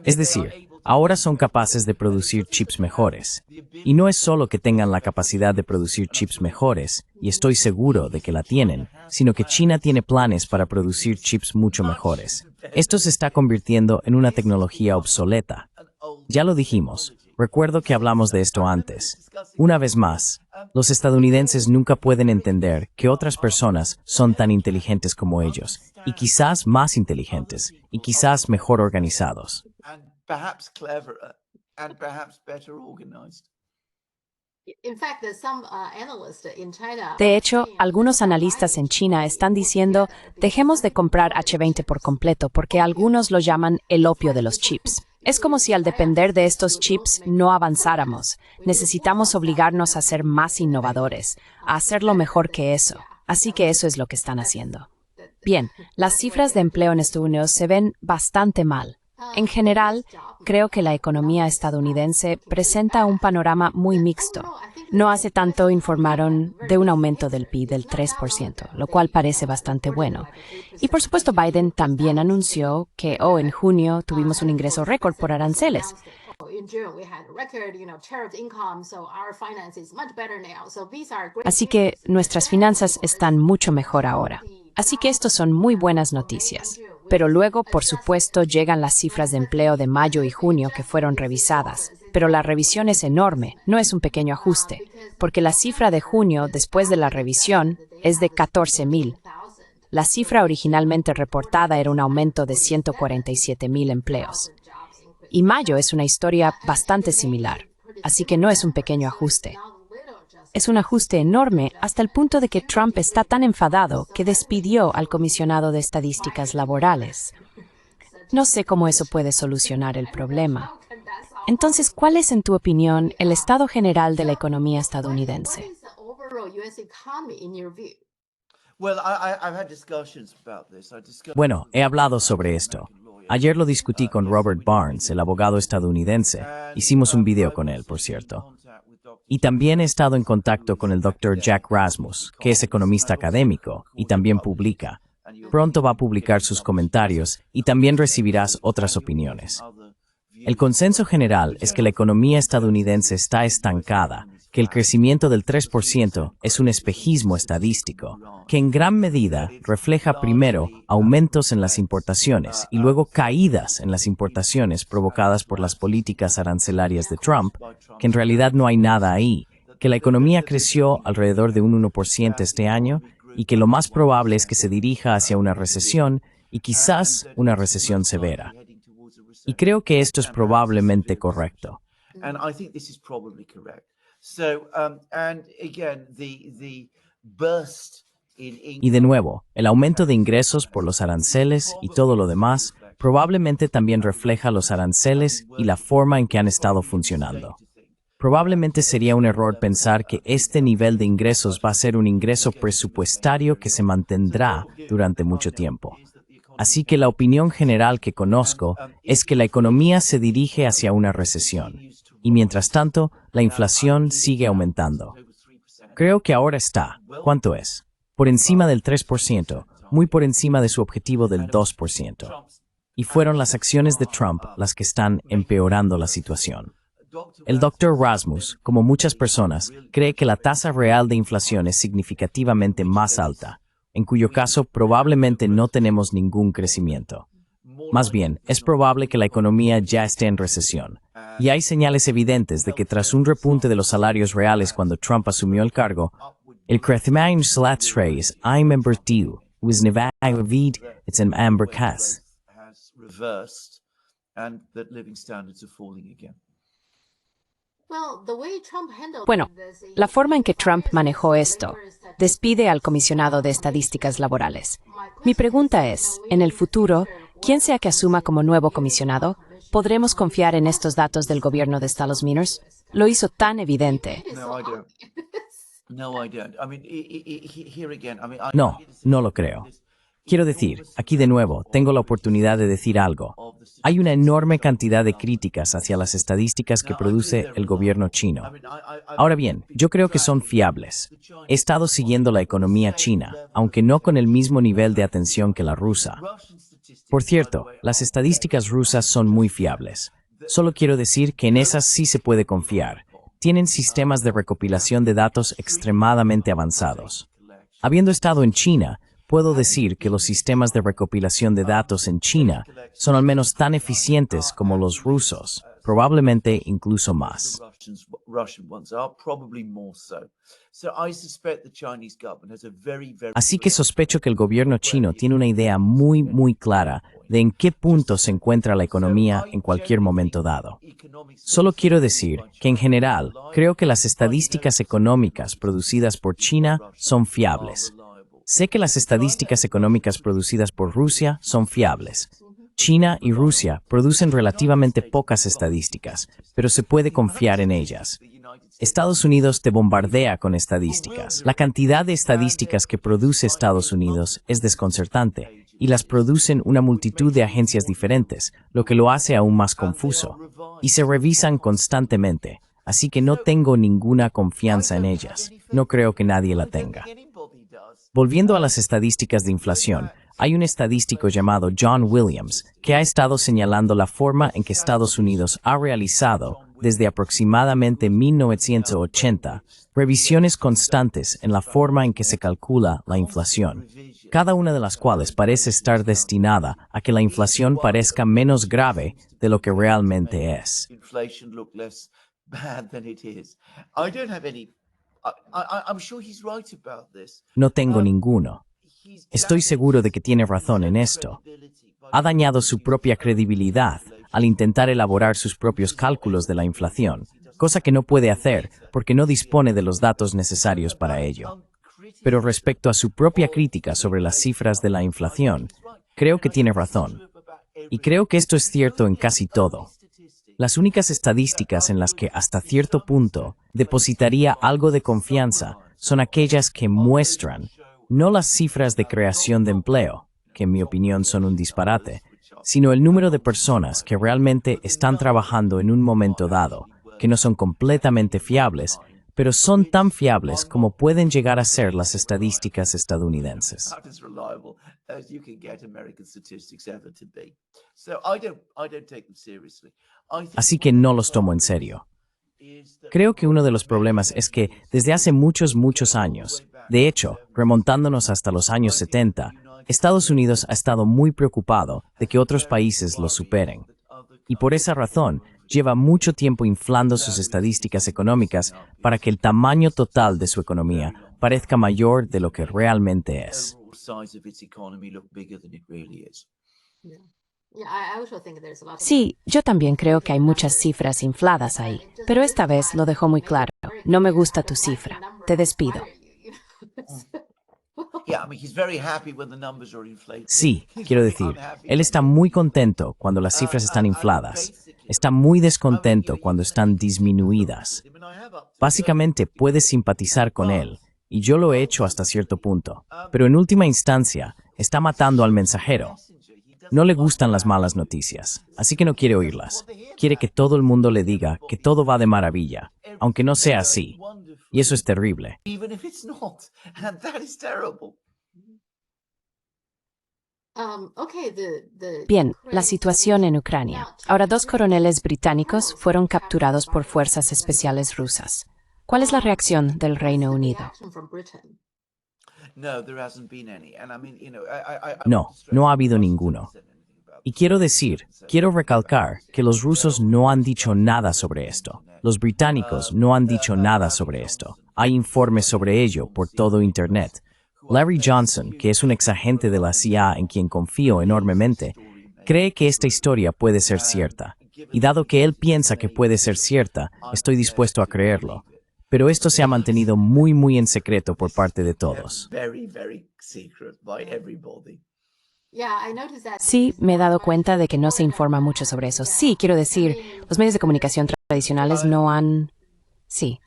Es decir, ahora son capaces de producir chips mejores. Y no es solo que tengan la capacidad de producir chips mejores, y estoy seguro de que la tienen, sino que China tiene planes para producir chips mucho mejores. Esto se está convirtiendo en una tecnología obsoleta. Ya lo dijimos. Recuerdo que hablamos de esto antes. Una vez más, los estadounidenses nunca pueden entender que otras personas son tan inteligentes como ellos, y quizás más inteligentes, y quizás mejor organizados. And perhaps cleverer, and perhaps better organized. De hecho, algunos analistas en China están diciendo, dejemos de comprar H20 por completo porque algunos lo llaman el opio de los chips. Es como si al depender de estos chips no avanzáramos. Necesitamos obligarnos a ser más innovadores, a hacerlo mejor que eso. Así que eso es lo que están haciendo. Bien, las cifras de empleo en Estados Unidos se ven bastante mal. En general, creo que la economía estadounidense presenta un panorama muy mixto. No hace tanto informaron de un aumento del PIB del 3%, lo cual parece bastante bueno. Y por supuesto, Biden también anunció que en junio tuvimos un ingreso récord por aranceles. Así que nuestras finanzas están mucho mejor ahora. Así que estos son muy buenas noticias. Pero luego, por supuesto, llegan las cifras de empleo de mayo y junio que fueron revisadas. Pero la revisión es enorme, no es un pequeño ajuste, porque la cifra de junio, después de la revisión, es de 14,000. La cifra originalmente reportada era un aumento de 147,000 empleos. Y mayo es una historia bastante similar, así que no es un pequeño ajuste. Es un ajuste enorme hasta el punto de que Trump está tan enfadado que despidió al comisionado de estadísticas laborales. No sé cómo eso puede solucionar el problema. Entonces, ¿cuál es, en tu opinión, el estado general de la economía estadounidense? Bueno, he hablado sobre esto. Ayer lo discutí con Robert Barnes, el abogado estadounidense. Hicimos un video con él, por cierto. Y también he estado en contacto con el Dr. Jack Rasmus, que es economista académico y también publica. Pronto va a publicar sus comentarios y también recibirás otras opiniones. El consenso general es que la economía estadounidense está estancada, que el crecimiento del 3% es un espejismo estadístico, que en gran medida refleja primero aumentos en las importaciones y luego caídas en las importaciones provocadas por las políticas arancelarias de Trump, que en realidad no hay nada ahí, que la economía creció alrededor de un 1% este año y que lo más probable es que se dirija hacia una recesión y quizás una recesión severa. Y creo que esto es probablemente correcto. Y de nuevo, el aumento de ingresos por los aranceles y todo lo demás probablemente también refleja los aranceles y la forma en que han estado funcionando. Probablemente sería un error pensar que este nivel de ingresos va a ser un ingreso presupuestario que se mantendrá durante mucho tiempo. Así que la opinión general que conozco es que la economía se dirige hacia una recesión. Y mientras tanto, la inflación sigue aumentando. Creo que ahora está, ¿cuánto es? Por encima del 3%, muy por encima de su objetivo del 2%. Y fueron las acciones de Trump las que están empeorando la situación. El Dr. Rasmus, como muchas personas, cree que la tasa real de inflación es significativamente más alta, en cuyo caso probablemente no tenemos ningún crecimiento. Más bien, es probable que la economía ya esté en recesión. Y hay señales evidentes de que tras un repunte de los salarios reales cuando Trump asumió el cargo, el crecimiento salarial ha invertido, was negativ, it's an ambercas. Bueno, la forma en que Trump manejó esto despide al comisionado de estadísticas laborales. Mi pregunta es, en el futuro, quien sea que asuma como nuevo comisionado, ¿podremos confiar en estos datos del gobierno de Estados Unidos? Lo hizo tan evidente. No, no lo creo. Quiero decir, aquí de nuevo, tengo la oportunidad de decir algo. Hay una enorme cantidad de críticas hacia las estadísticas que produce el gobierno chino. Ahora bien, yo creo que son fiables. He estado siguiendo la economía china, aunque no con el mismo nivel de atención que la rusa. Por cierto, las estadísticas rusas son muy fiables. Solo quiero decir que en esas sí se puede confiar. Tienen sistemas de recopilación de datos extremadamente avanzados. Habiendo estado en China, puedo decir que los sistemas de recopilación de datos en China son al menos tan eficientes como los rusos, probablemente incluso más. Russian ones are probably more so. So I suspect the Chinese government has a very Así que sospecho que el gobierno chino tiene una idea muy clara de en qué punto se encuentra la economía en cualquier momento dado. Solo quiero decir que en general creo que las estadísticas económicas producidas por China son fiables. Sé que las estadísticas económicas producidas por Rusia son fiables. China y Rusia producen relativamente pocas estadísticas, pero se puede confiar en ellas. Estados Unidos te bombardea con estadísticas. La cantidad de estadísticas que produce Estados Unidos es desconcertante, y las producen una multitud de agencias diferentes, lo que lo hace aún más confuso. Y se revisan constantemente, así que no tengo ninguna confianza en ellas. No creo que nadie la tenga. Volviendo a las estadísticas de inflación, hay un estadístico llamado John Williams que ha estado señalando la forma en que Estados Unidos ha realizado, desde aproximadamente 1980, revisiones constantes en la forma en que se calcula la inflación, cada una de las cuales parece estar destinada a que la inflación parezca menos grave de lo que realmente es. No tengo ninguno. Estoy seguro de que tiene razón en esto. Ha dañado su propia credibilidad al intentar elaborar sus propios cálculos de la inflación, cosa que no puede hacer porque no dispone de los datos necesarios para ello. Pero respecto a su propia crítica sobre las cifras de la inflación, creo que tiene razón. Y creo que esto es cierto en casi todo. Las únicas estadísticas en las que hasta cierto punto depositaría algo de confianza son aquellas que muestran no las cifras de creación de empleo, que en mi opinión son un disparate, sino el número de personas que realmente están trabajando en un momento dado, que no son completamente fiables, pero son tan fiables como pueden llegar a ser las estadísticas estadounidenses. Así que no los tomo en serio. Creo que uno de los problemas es que desde hace muchos años, de hecho, remontándonos hasta los años 70, Estados Unidos ha estado muy preocupado de que otros países lo superen. Y por esa razón, lleva mucho tiempo inflando sus estadísticas económicas para que el tamaño total de su economía parezca mayor de lo que realmente es. Sí, yo también creo que hay muchas cifras infladas ahí, pero esta vez lo dejó muy claro. No me gusta tu cifra. Te despido. Sí, quiero decir, él está muy contento cuando las cifras están infladas. Está muy descontento cuando están disminuidas. Básicamente puedes simpatizar con él, y yo lo he hecho hasta cierto punto. Pero en última instancia, está matando al mensajero. No le gustan las malas noticias, así que no quiere oírlas. Quiere que todo el mundo le diga que todo va de maravilla, aunque no sea así. Y eso es terrible. Bien, la situación en Ucrania. Ahora 2 coroneles británicos fueron capturados por fuerzas especiales rusas. ¿Cuál es la reacción del Reino Unido? No ha habido ninguno. Y quiero recalcar que los rusos no han dicho nada sobre esto. Los británicos no han dicho nada sobre esto. Hay informes sobre ello por todo Internet. Larry Johnson, que es un exagente de la CIA en quien confío enormemente, cree que esta historia puede ser cierta. Y dado que él piensa que puede ser cierta, estoy dispuesto a creerlo. Pero esto se ha mantenido muy en secreto por parte de todos. Sí, me he dado cuenta de que no se informa mucho sobre eso. Sí, quiero decir, los medios de comunicación tradicionales no han... Sí.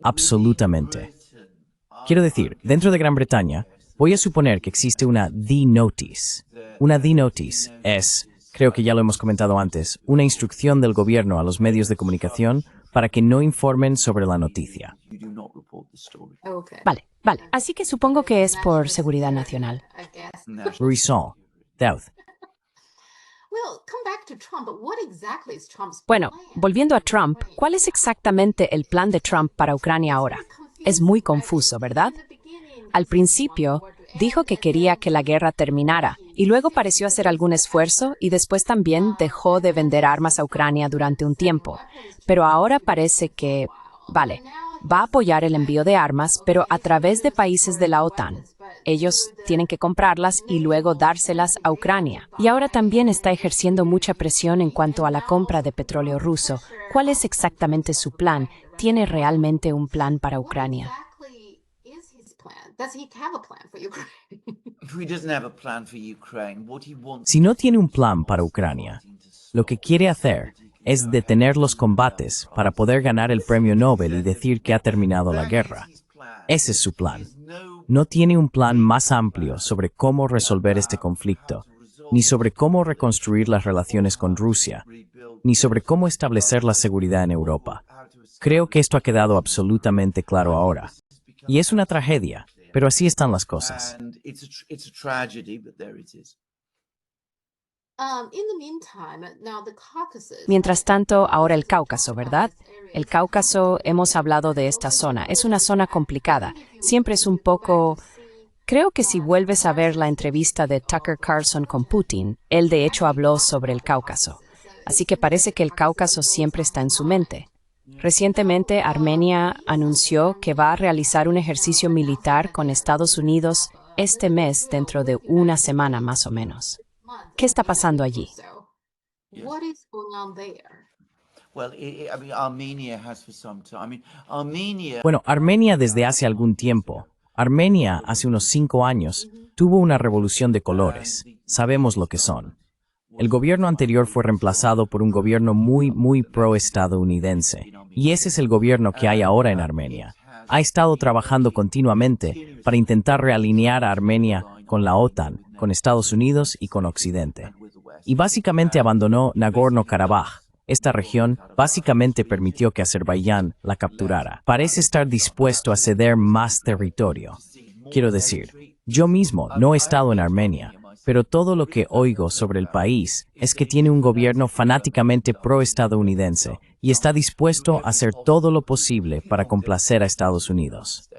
Absolutamente. Quiero decir, dentro de Gran Bretaña, voy a suponer que existe una D-Notice. Una D-Notice es, creo que ya lo hemos comentado antes, una instrucción del gobierno a los medios de comunicación para que no informen sobre la noticia. Vale. Así que supongo que es por seguridad nacional. Ruizón, Daud. Bueno, volviendo a Trump, ¿cuál es exactamente el plan de Trump para Ucrania ahora? Es muy confuso, ¿verdad? Al principio, dijo que quería que la guerra terminara y luego pareció hacer algún esfuerzo y después también dejó de vender armas a Ucrania durante un tiempo. Pero ahora parece que, vale, va a apoyar el envío de armas, pero a través de países de la OTAN. Ellos tienen que comprarlas y luego dárselas a Ucrania. Y ahora también está ejerciendo mucha presión en cuanto a la compra de petróleo ruso. ¿Cuál es exactamente su plan? ¿Tiene realmente un plan para Ucrania? Si no tiene un plan para Ucrania, lo que quiere hacer es detener los combates para poder ganar el premio Nobel y decir que ha terminado la guerra. Ese es su plan. No tiene un plan más amplio sobre cómo resolver este conflicto, ni sobre cómo reconstruir las relaciones con Rusia, ni sobre cómo establecer la seguridad en Europa. Creo que esto ha quedado absolutamente claro ahora. Y es una tragedia, pero así están las cosas. Mientras tanto, ahora el Cáucaso, ¿verdad? El Cáucaso, hemos hablado de esta zona. Es una zona complicada. Siempre es un poco... Creo que si vuelves a ver la entrevista de Tucker Carlson con Putin, él de hecho habló sobre el Cáucaso. Así que parece que el Cáucaso siempre está en su mente. Recientemente, Armenia anunció que va a realizar un ejercicio militar con Estados Unidos este mes, dentro de una semana más o menos. ¿Qué está pasando allí? Bueno, Armenia desde hace algún tiempo. Armenia, hace unos 5 años, tuvo una revolución de colores. Sabemos lo que son. El gobierno anterior fue reemplazado por un gobierno muy pro-estadounidense. Y ese es el gobierno que hay ahora en Armenia. Ha estado trabajando continuamente para intentar realinear a Armenia con la OTAN, con Estados Unidos y con Occidente. Y básicamente abandonó Nagorno-Karabaj. Esta región básicamente permitió que Azerbaiyán la capturara. Parece estar dispuesto a ceder más territorio. Quiero decir, yo mismo no he estado en Armenia, pero todo lo que oigo sobre el país es que tiene un gobierno fanáticamente pro-estadounidense y está dispuesto a hacer todo lo posible para complacer a Estados Unidos.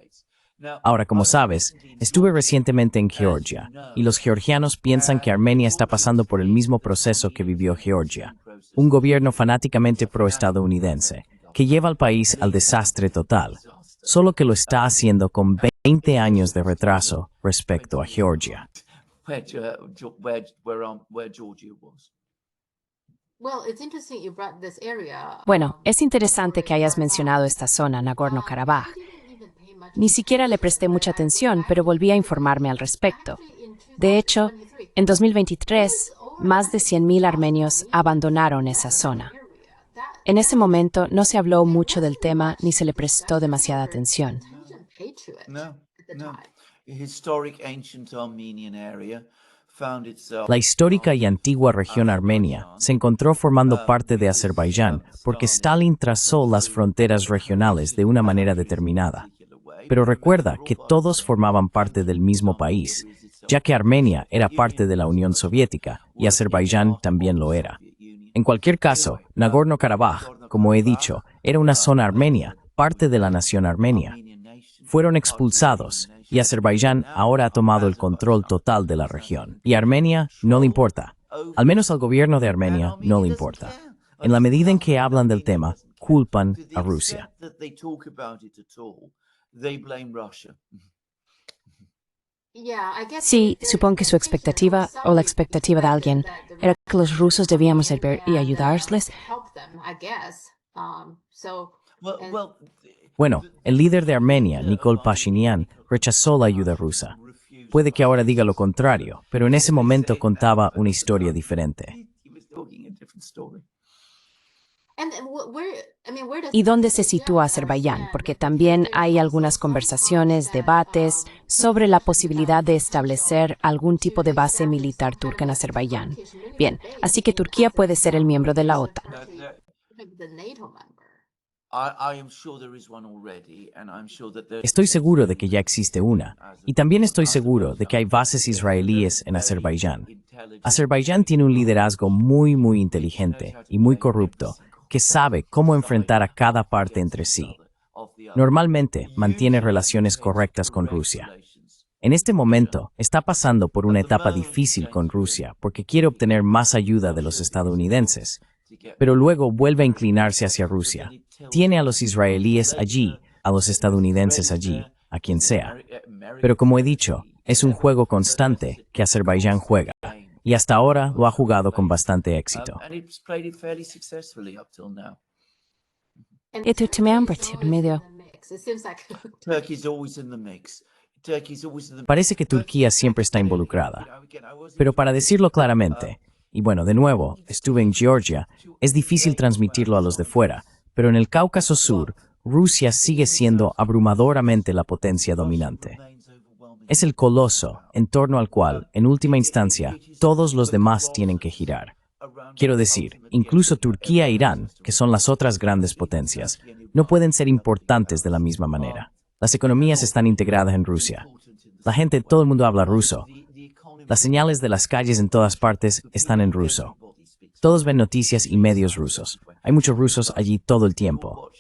Ahora, como sabes, estuve recientemente en Georgia, y los georgianos piensan que Armenia está pasando por el mismo proceso que vivió Georgia, un gobierno fanáticamente pro-estadounidense, que lleva al país al desastre total, solo que lo está haciendo con 20 años de retraso respecto a Georgia. Bueno, es interesante que hayas mencionado esta zona, Nagorno-Karabaj. Ni siquiera le presté mucha atención, pero volví a informarme al respecto. De hecho, en 2023, más de 100.000 armenios abandonaron esa zona. En ese momento no se habló mucho del tema ni se le prestó demasiada atención. La histórica y antigua región armenia se encontró formando parte de Azerbaiyán porque Stalin trazó las fronteras regionales de una manera determinada. Pero recuerda que todos formaban parte del mismo país, ya que Armenia era parte de la Unión Soviética y Azerbaiyán también lo era. En cualquier caso, Nagorno-Karabaj, como he dicho, era una zona armenia, parte de la nación armenia. Fueron expulsados y Azerbaiyán ahora ha tomado el control total de la región. Y a Armenia no le importa. Al menos al gobierno de Armenia no le importa. En la medida en que hablan del tema, culpan a Rusia. Sí, supongo que su expectativa, o la expectativa de alguien, era que los rusos debíamos servir y ayudarles. Bueno, el líder de Armenia, Nikol Pashinyan, rechazó la ayuda rusa. Puede que ahora diga lo contrario, pero en ese momento contaba una historia diferente. ¿Y dónde se sitúa Azerbaiyán? Porque también hay algunas conversaciones, debates sobre la posibilidad de establecer algún tipo de base militar turca en Azerbaiyán. Bien, así que Turquía puede ser el miembro de la OTAN. Estoy seguro de que ya existe una, y también estoy seguro de que hay bases israelíes en Azerbaiyán. Azerbaiyán tiene un liderazgo muy inteligente y muy corrupto, que sabe cómo enfrentar a cada parte entre sí. Normalmente mantiene relaciones correctas con Rusia. En este momento, está pasando por una etapa difícil con Rusia porque quiere obtener más ayuda de los estadounidenses, pero luego vuelve a inclinarse hacia Rusia. Tiene a los israelíes allí, a los estadounidenses allí, a quien sea. Pero como he dicho, es un juego constante que Azerbaiyán juega, y hasta ahora lo ha jugado con bastante éxito. Это температура medio. Turkey's always in the mix. Turkey's always in the Parece que Turquía siempre está involucrada. Pero para decirlo claramente, y bueno, de nuevo, estuve en Georgia, es difícil transmitirlo a los de fuera, pero en el Cáucaso Sur, Rusia sigue siendo abrumadoramente la potencia dominante. Es el coloso en torno al cual, en última instancia, todos los demás tienen que girar. Quiero decir, incluso Turquía e Irán, que son las otras grandes potencias, no pueden ser importantes de la misma manera. Las economías están integradas en Rusia. La gente, todo el mundo habla ruso. Las señales de las calles en todas partes están en ruso. Todos ven noticias y medios rusos. Hay muchos rusos allí todo el tiempo.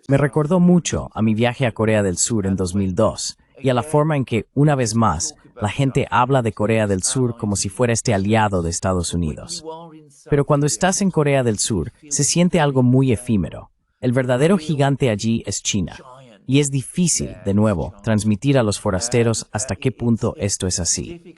Me recordó mucho a mi viaje a Corea del Sur en 2002 y a la forma en que, una vez más, la gente habla de Corea del Sur como si fuera este aliado de Estados Unidos. Pero cuando estás en Corea del Sur, se siente algo muy efímero. El verdadero gigante allí es China. Y es difícil, de nuevo, transmitir a los forasteros hasta qué punto esto es así.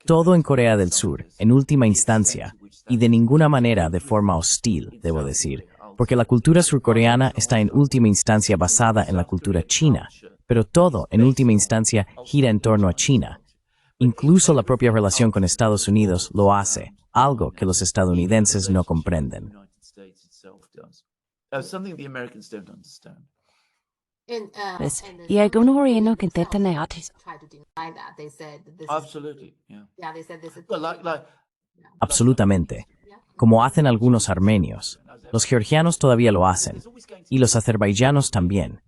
Todo en Corea del Sur, en última instancia, y de ninguna manera de forma hostil, debo decir, porque la cultura surcoreana está en última instancia basada en la cultura china, pero todo, en última instancia, gira en torno a China. Incluso la propia relación con Estados Unidos lo hace, algo que los estadounidenses no comprenden. Y algún moreno que te tenía. Absolutamente. Como hacen algunos armenios. Los georgianos todavía lo hacen. Y los azerbaiyanos también.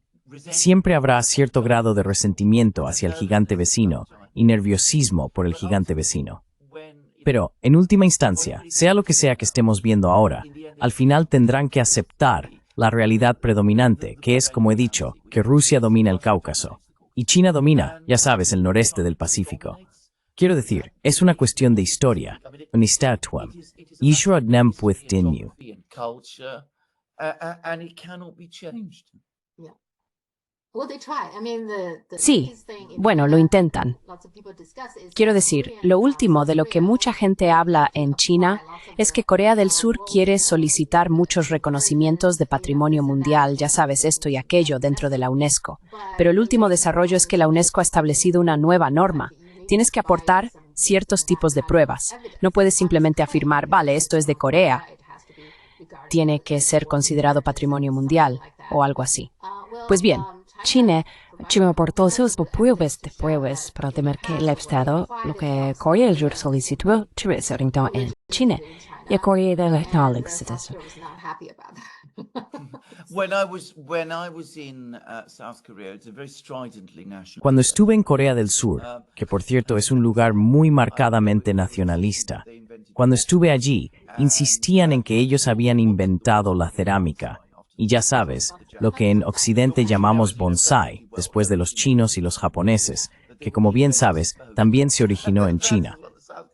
Siempre habrá cierto grado de resentimiento hacia el gigante vecino y nerviosismo por el gigante vecino. Pero, en última instancia, sea lo que sea que estemos viendo ahora, al final tendrán que aceptar la realidad predominante, que es, como he dicho, que Rusia domina el Cáucaso. Y China domina, ya sabes, el noreste del Pacífico. Quiero decir, es una cuestión de historia, un istatuam. Yishra nem puetinu. Sí, bueno, lo intentan. Quiero decir, lo último de lo que mucha gente habla en China es que Corea del Sur quiere solicitar muchos reconocimientos de patrimonio mundial, ya sabes, esto y aquello dentro de la UNESCO. Pero el último desarrollo es que la UNESCO ha establecido una nueva norma. Tienes que aportar ciertos tipos de pruebas. No puedes simplemente afirmar, vale, esto es de Corea. Tiene que ser considerado patrimonio mundial o algo así. Pues bien, China aportó sus pruebas para temer que el Estado, lo que Corea del Sur solicitó, ser en China. Y Corea del Sur. Cuando estuve en Corea del Sur, que por cierto es un lugar muy marcadamente nacionalista, cuando estuve allí, insistían en que ellos habían inventado la cerámica, y ya sabes, lo que en Occidente llamamos bonsai, después de los chinos y los japoneses, que como bien sabes, también se originó en China.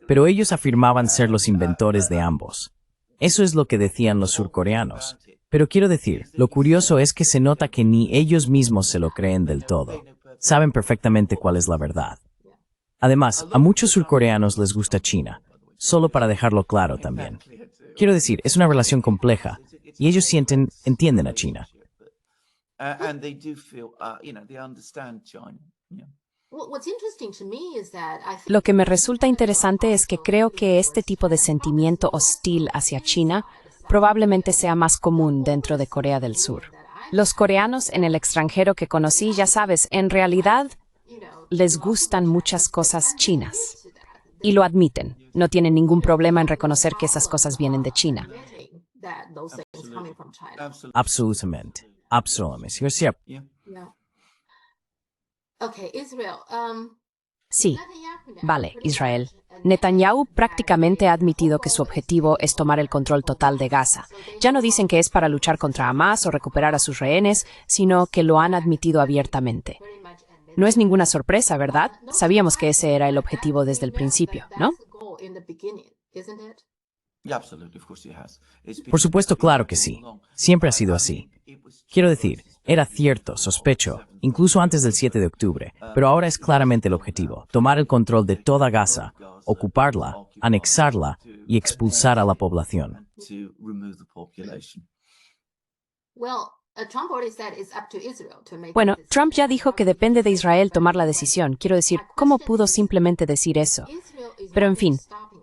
Pero ellos afirmaban ser los inventores de ambos. Eso es lo que decían los surcoreanos. Pero quiero decir, lo curioso es que se nota que ni ellos mismos se lo creen del todo. Saben perfectamente cuál es la verdad. Además, a muchos surcoreanos les gusta China, solo para dejarlo claro también. Quiero decir, es una relación compleja, y ellos entienden a China. Lo que me resulta interesante es que creo que este tipo de sentimiento hostil hacia China probablemente sea más común dentro de Corea del Sur. Los coreanos en el extranjero que conocí, ya sabes, en realidad les gustan muchas cosas chinas. Y lo admiten. No tienen ningún problema en reconocer que esas cosas vienen de China. Absolutamente. Absolutamente. Sí. Vale, Israel. Netanyahu prácticamente ha admitido que su objetivo es tomar el control total de Gaza. Ya no dicen que es para luchar contra Hamas o recuperar a sus rehenes, sino que lo han admitido abiertamente. No es ninguna sorpresa, ¿verdad? Sabíamos que ese era el objetivo desde el principio, ¿no? Por supuesto, claro que sí. Siempre ha sido así. Quiero decir, era cierto, sospecho, incluso antes del 7 de octubre, pero ahora es claramente el objetivo, tomar el control de toda Gaza, ocuparla, anexarla y expulsar a la población. Bueno, Trump ya dijo que depende de Israel tomar la decisión. Quiero decir, ¿cómo pudo simplemente decir eso? Pero en fin,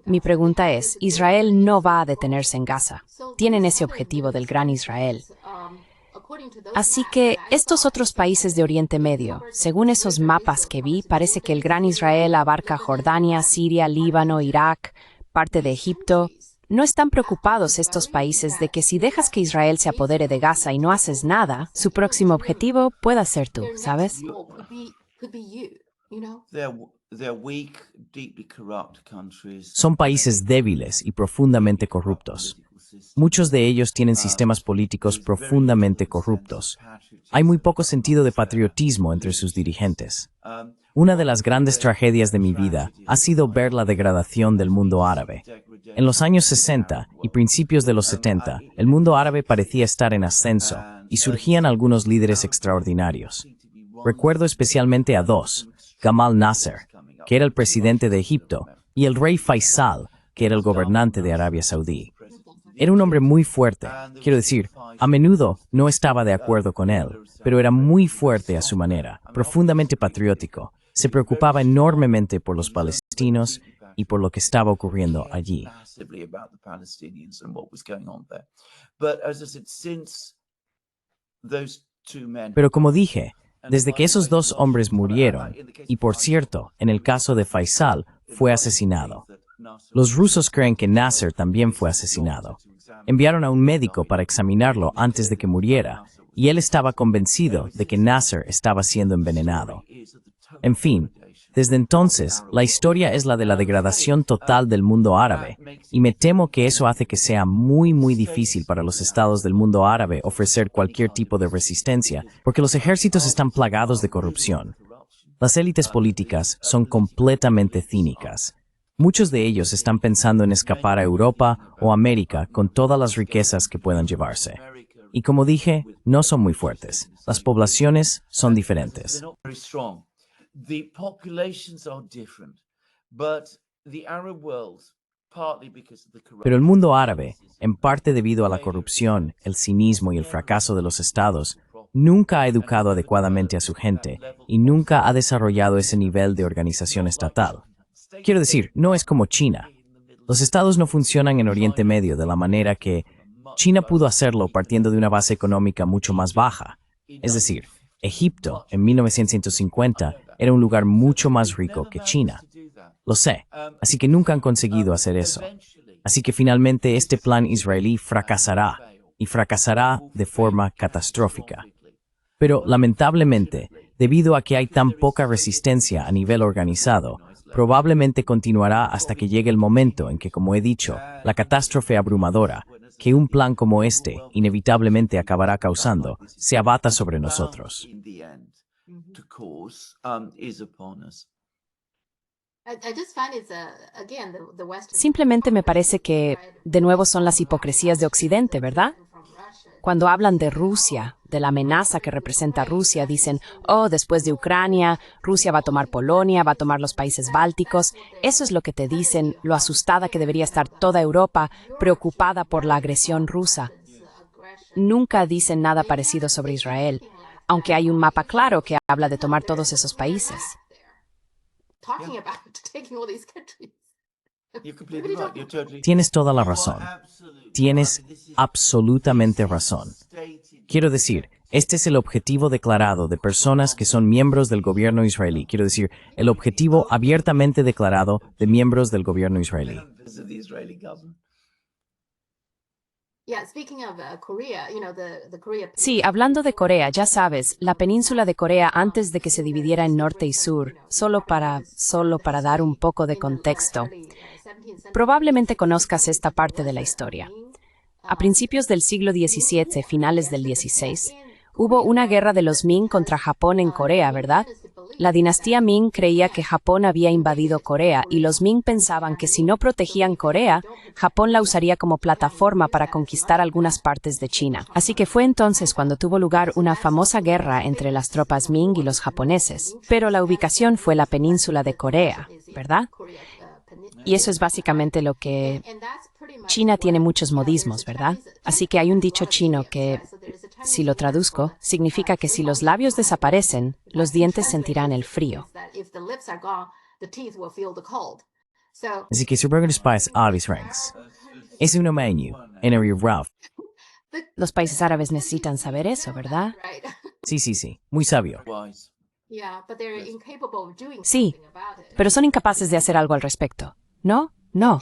mi pregunta es, Israel no va a detenerse en Gaza. Tienen ese objetivo del Gran Israel. Así que estos otros países de Oriente Medio, según esos mapas que vi, parece que el Gran Israel abarca Jordania, Siria, Líbano, Irak, parte de Egipto. ¿No están preocupados estos países de que si dejas que Israel se apodere de Gaza y no haces nada, su próximo objetivo pueda ser tú, ¿sabes? Son países débiles y profundamente corruptos. Muchos de ellos tienen sistemas políticos profundamente corruptos. Hay muy poco sentido de patriotismo entre sus dirigentes. Una de las grandes tragedias de mi vida ha sido ver la degradación del mundo árabe. En los años 60 y principios de los 70, el mundo árabe parecía estar en ascenso y surgían algunos líderes extraordinarios. Recuerdo especialmente a dos, Gamal Nasser, que era el presidente de Egipto, y el rey Faisal, que era el gobernante de Arabia Saudí. Era un hombre muy fuerte, quiero decir, a menudo no estaba de acuerdo con él, pero era muy fuerte a su manera, profundamente patriótico. Se preocupaba enormemente por los palestinos y por lo que estaba ocurriendo allí. Pero como dije, desde que esos dos hombres murieron, y por cierto, en el caso de Faisal, fue asesinado. Los rusos creen que Nasser también fue asesinado. Enviaron a un médico para examinarlo antes de que muriera, y él estaba convencido de que Nasser estaba siendo envenenado. En fin, desde entonces, la historia es la de la degradación total del mundo árabe, y me temo que eso hace que sea muy difícil para los estados del mundo árabe ofrecer cualquier tipo de resistencia, porque los ejércitos están plagados de corrupción. Las élites políticas son completamente cínicas. Muchos de ellos están pensando en escapar a Europa o América con todas las riquezas que puedan llevarse. Y como dije, no son muy fuertes. Las poblaciones son diferentes. Pero el mundo árabe, en parte debido a la corrupción, el cinismo y el fracaso de los estados, nunca ha educado adecuadamente a su gente y nunca ha desarrollado ese nivel de organización estatal. Quiero decir, no es como China. Los estados no funcionan en Oriente Medio de la manera que China pudo hacerlo partiendo de una base económica mucho más baja. Es decir, Egipto, en 1950, era un lugar mucho más rico que China. Lo sé, así que nunca han conseguido hacer eso. Así que finalmente este plan israelí fracasará, y fracasará de forma catastrófica. Pero, lamentablemente, debido a que hay tan poca resistencia a nivel organizado, probablemente continuará hasta que llegue el momento en que, como he dicho, la catástrofe abrumadora, que un plan como este inevitablemente acabará causando, se abata sobre nosotros. Simplemente me parece que, de nuevo, son las hipocresías de Occidente, ¿verdad? Cuando hablan de Rusia, de la amenaza que representa Rusia, dicen, oh, después de Ucrania, Rusia va a tomar Polonia, va a tomar los países bálticos. Eso es lo que te dicen, lo asustada que debería estar toda Europa, preocupada por la agresión rusa. Nunca dicen nada parecido sobre Israel, aunque hay un mapa claro que habla de tomar todos esos países. Tienes toda la razón. Tienes absolutamente razón. Quiero decir, este es el objetivo declarado de personas que son miembros del gobierno israelí. Quiero decir, el objetivo abiertamente declarado de miembros del gobierno israelí. Sí, hablando de Corea, ya sabes, la península de Corea antes de que se dividiera en norte y sur, solo para dar un poco de contexto. Probablemente conozcas esta parte de la historia. A principios del siglo XVII, finales del XVI, hubo una guerra de los Ming contra Japón en Corea, ¿verdad? La dinastía Ming creía que Japón había invadido Corea y los Ming pensaban que si no protegían Corea, Japón la usaría como plataforma para conquistar algunas partes de China. Así que fue entonces cuando tuvo lugar una famosa guerra entre las tropas Ming y los japoneses. Pero la ubicación fue la península de Corea, ¿verdad? Y eso es básicamente lo que... China tiene muchos modismos, ¿verdad? Así que hay un dicho chino que, si lo traduzco, significa que si los labios desaparecen, los dientes sentirán el frío. Así que Suburban Spice Avis Ranks. Es un menú en el Ralph. Los países árabes necesitan saber eso, ¿verdad? Sí. Muy sabio. Wise. Sí, pero son incapaces de hacer algo al respecto. ¿No? No.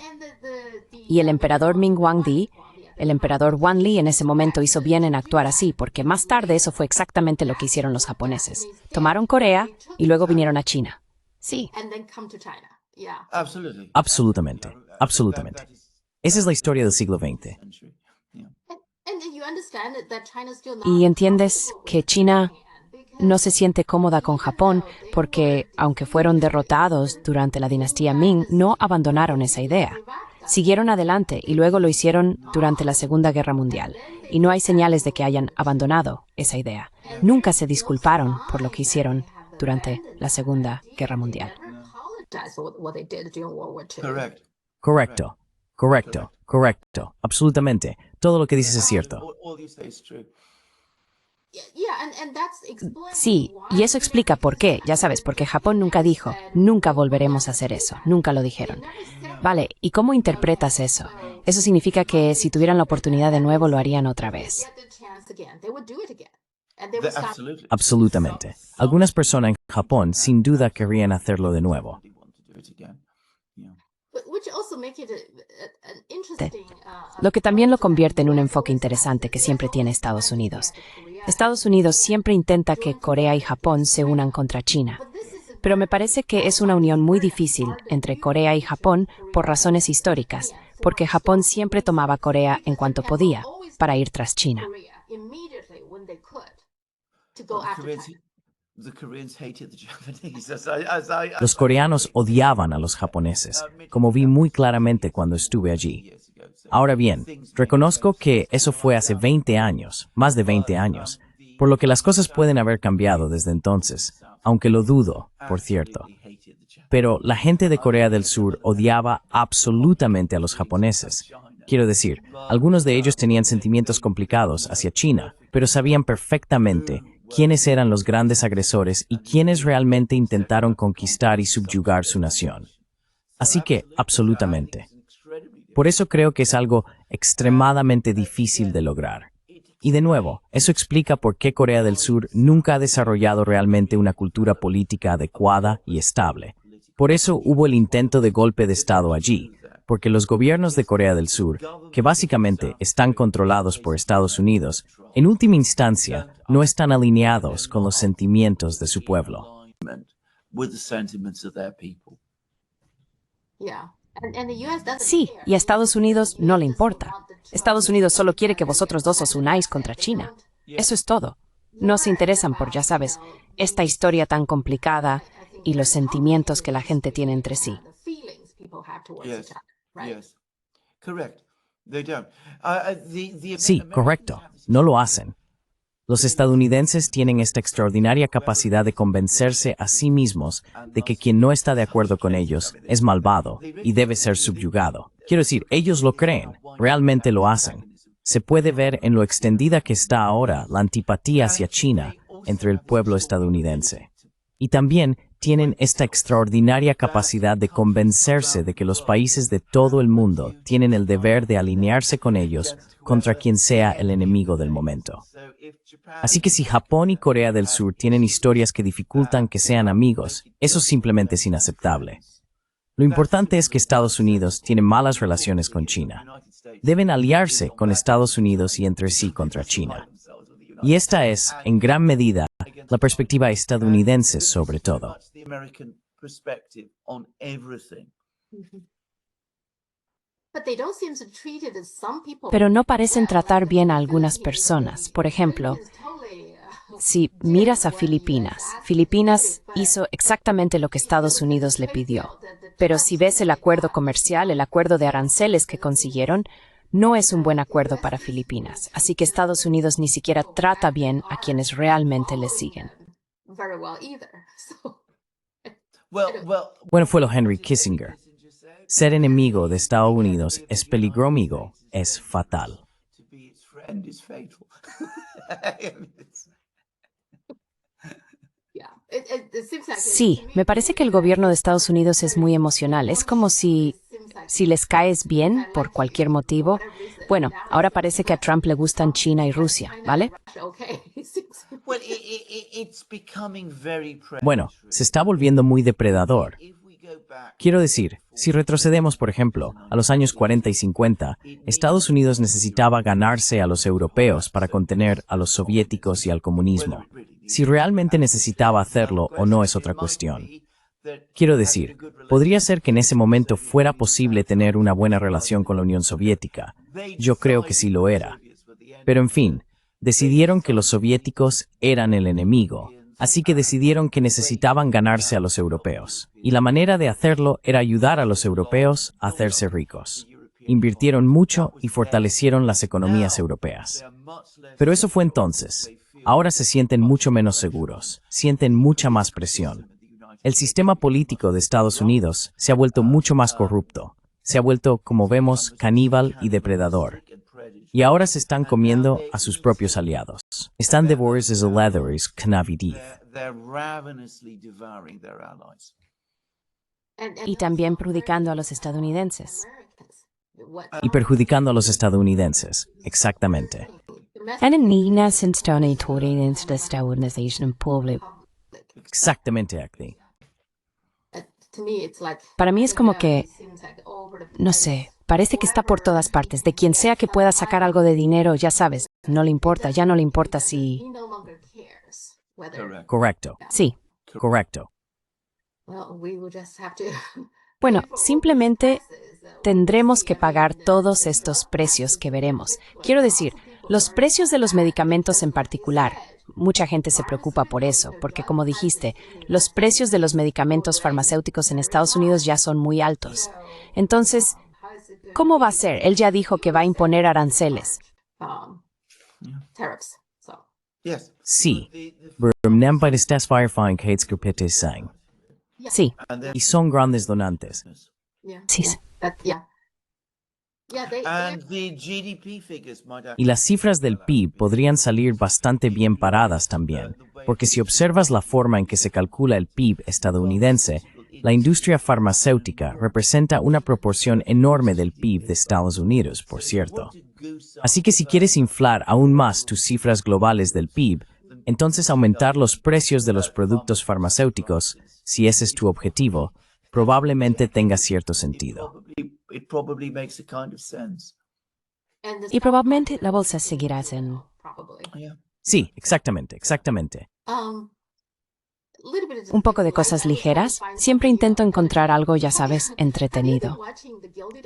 Y el emperador Ming Huangdi, el emperador Wanli en ese momento hizo bien en actuar así, porque más tarde eso fue exactamente lo que hicieron los japoneses. Tomaron Corea y luego vinieron a China. Sí. Absolutely. Absolutamente. Esa es la historia del siglo XX. Y entiendes que China no se siente cómoda con Japón porque, aunque fueron derrotados durante la dinastía Ming, no abandonaron esa idea. Siguieron adelante y luego lo hicieron durante la Segunda Guerra Mundial. Y no hay señales de que hayan abandonado esa idea. Nunca se disculparon por lo que hicieron durante la Segunda Guerra Mundial. Correcto. Absolutamente. Todo lo que dices es cierto. All you say is true. Sí, y eso explica por qué, ya sabes, porque Japón nunca dijo, nunca volveremos a hacer eso, nunca lo dijeron. Vale, ¿y cómo interpretas eso? Eso significa que si tuvieran la oportunidad de nuevo lo harían otra vez. Absolutely. Absolutamente. Algunas personas en Japón sin duda querrían hacerlo de nuevo. They want to do it again. Yeah. Lo que también lo convierte en un enfoque interesante que siempre tiene Estados Unidos. Estados Unidos siempre intenta que Corea y Japón se unan contra China. Pero me parece que es una unión muy difícil entre Corea y Japón por razones históricas, porque Japón siempre tomaba Corea en cuanto podía para ir tras China. The Koreans hated the Japanese. As Los coreanos odiaban a los japoneses, como vi muy claramente cuando estuve allí. Ahora bien, reconozco que eso fue hace 20 años, más de 20 años, por lo que las cosas pueden haber cambiado desde entonces, aunque lo dudo, por cierto. Pero la gente de Corea del Sur odiaba absolutamente a los japoneses. Quiero decir, algunos de ellos tenían sentimientos complicados hacia China, pero sabían perfectamente quiénes eran los grandes agresores y quiénes realmente intentaron conquistar y subyugar su nación. Así que, absolutamente. Por eso creo que es algo extremadamente difícil de lograr. Y de nuevo, eso explica por qué Corea del Sur nunca ha desarrollado realmente una cultura política adecuada y estable. Por eso hubo el intento de golpe de Estado allí, porque los gobiernos de Corea del Sur, que básicamente están controlados por Estados Unidos, en última instancia, no están alineados con los sentimientos de su pueblo. with the sentiments of their people. Sí, y a Estados Unidos no le importa. Estados Unidos solo quiere que vosotros dos os unáis contra China. Eso es todo. No se interesan por, ya sabes, esta historia tan complicada y los sentimientos que la gente tiene entre sí. Yes. Correct. They don't. Sí, correcto. No lo hacen. Los estadounidenses tienen esta extraordinaria capacidad de convencerse a sí mismos de que quien no está de acuerdo con ellos es malvado y debe ser subyugado. Quiero decir, ellos lo creen, realmente lo hacen. Se puede ver en lo extendida que está ahora la antipatía hacia China entre el pueblo estadounidense. Y también tienen esta extraordinaria capacidad de convencerse de que los países de todo el mundo tienen el deber de alinearse con ellos contra quien sea el enemigo del momento. Así que si Japón y Corea del Sur tienen historias que dificultan que sean amigos, eso simplemente es inaceptable. Lo importante es que Estados Unidos tiene malas relaciones con China. Deben aliarse con Estados Unidos y entre sí contra China. Y esta es, en gran medida, la perspectiva estadounidense sobre todo. Pero no parecen tratar bien a algunas personas. Por ejemplo, si miras a Filipinas, Filipinas hizo exactamente lo que Estados Unidos le pidió. Pero si ves el acuerdo comercial, el acuerdo de aranceles que consiguieron, no es un buen acuerdo para Filipinas. Así que Estados Unidos ni siquiera trata bien a quienes realmente le siguen. Bueno, fue lo Henry Kissinger. Ser enemigo de Estados Unidos es peligroso, es fatal. Sí, me parece que el gobierno de Estados Unidos es muy emocional. Es como si les caes bien por cualquier motivo. Bueno, ahora parece que a Trump le gustan China y Rusia, ¿vale? Bueno, se está volviendo muy depredador. Quiero decir, si retrocedemos, por ejemplo, a los años 40 y 50, Estados Unidos necesitaba ganarse a los europeos para contener a los soviéticos y al comunismo. Si realmente necesitaba hacerlo o no es otra cuestión. Quiero decir, podría ser que en ese momento fuera posible tener una buena relación con la Unión Soviética. Yo creo que sí lo era. Pero en fin, decidieron que los soviéticos eran el enemigo. Así que decidieron que necesitaban ganarse a los europeos. Y la manera de hacerlo era ayudar a los europeos a hacerse ricos. Invirtieron mucho y fortalecieron las economías europeas. Pero eso fue entonces. Ahora se sienten mucho menos seguros, sienten mucha más presión. El sistema político de Estados Unidos se ha vuelto mucho más corrupto. Se ha vuelto, como vemos, caníbal y depredador. Y ahora se están comiendo a sus propios aliados. Están devorados a leathers canavidiv. Y también perjudicando a los estadounidenses. Y perjudicando a los estadounidenses, exactamente. Exactamente, Acti. Para mí es como que, no sé, parece que está por todas partes. De quien sea que pueda sacar algo de dinero, ya sabes, no le importa, ya no le importa si... Correcto, Sí. correcto. Bueno, simplemente tendremos que pagar todos estos precios que veremos. Quiero decir, los precios de los medicamentos en particular. Mucha gente se preocupa por eso, porque como dijiste, los precios de los medicamentos farmacéuticos en Estados Unidos ya son muy altos. Entonces, ¿cómo va a ser? Él ya dijo que va a imponer aranceles. Sí. Sí, Y son grandes donantes. sí. Y las cifras del PIB podrían salir bastante bien paradas también, porque si observas la forma en que se calcula el PIB estadounidense, la industria farmacéutica representa una proporción enorme del PIB de Estados Unidos, por cierto. Así que si quieres inflar aún más tus cifras globales del PIB, entonces aumentar los precios de los productos farmacéuticos, si ese es tu objetivo, probablemente tenga cierto sentido. Y probablemente la bolsa seguirá en... Sí, exactamente, exactamente. Un poco de cosas ligeras. Siempre intento encontrar algo, ya sabes, entretenido.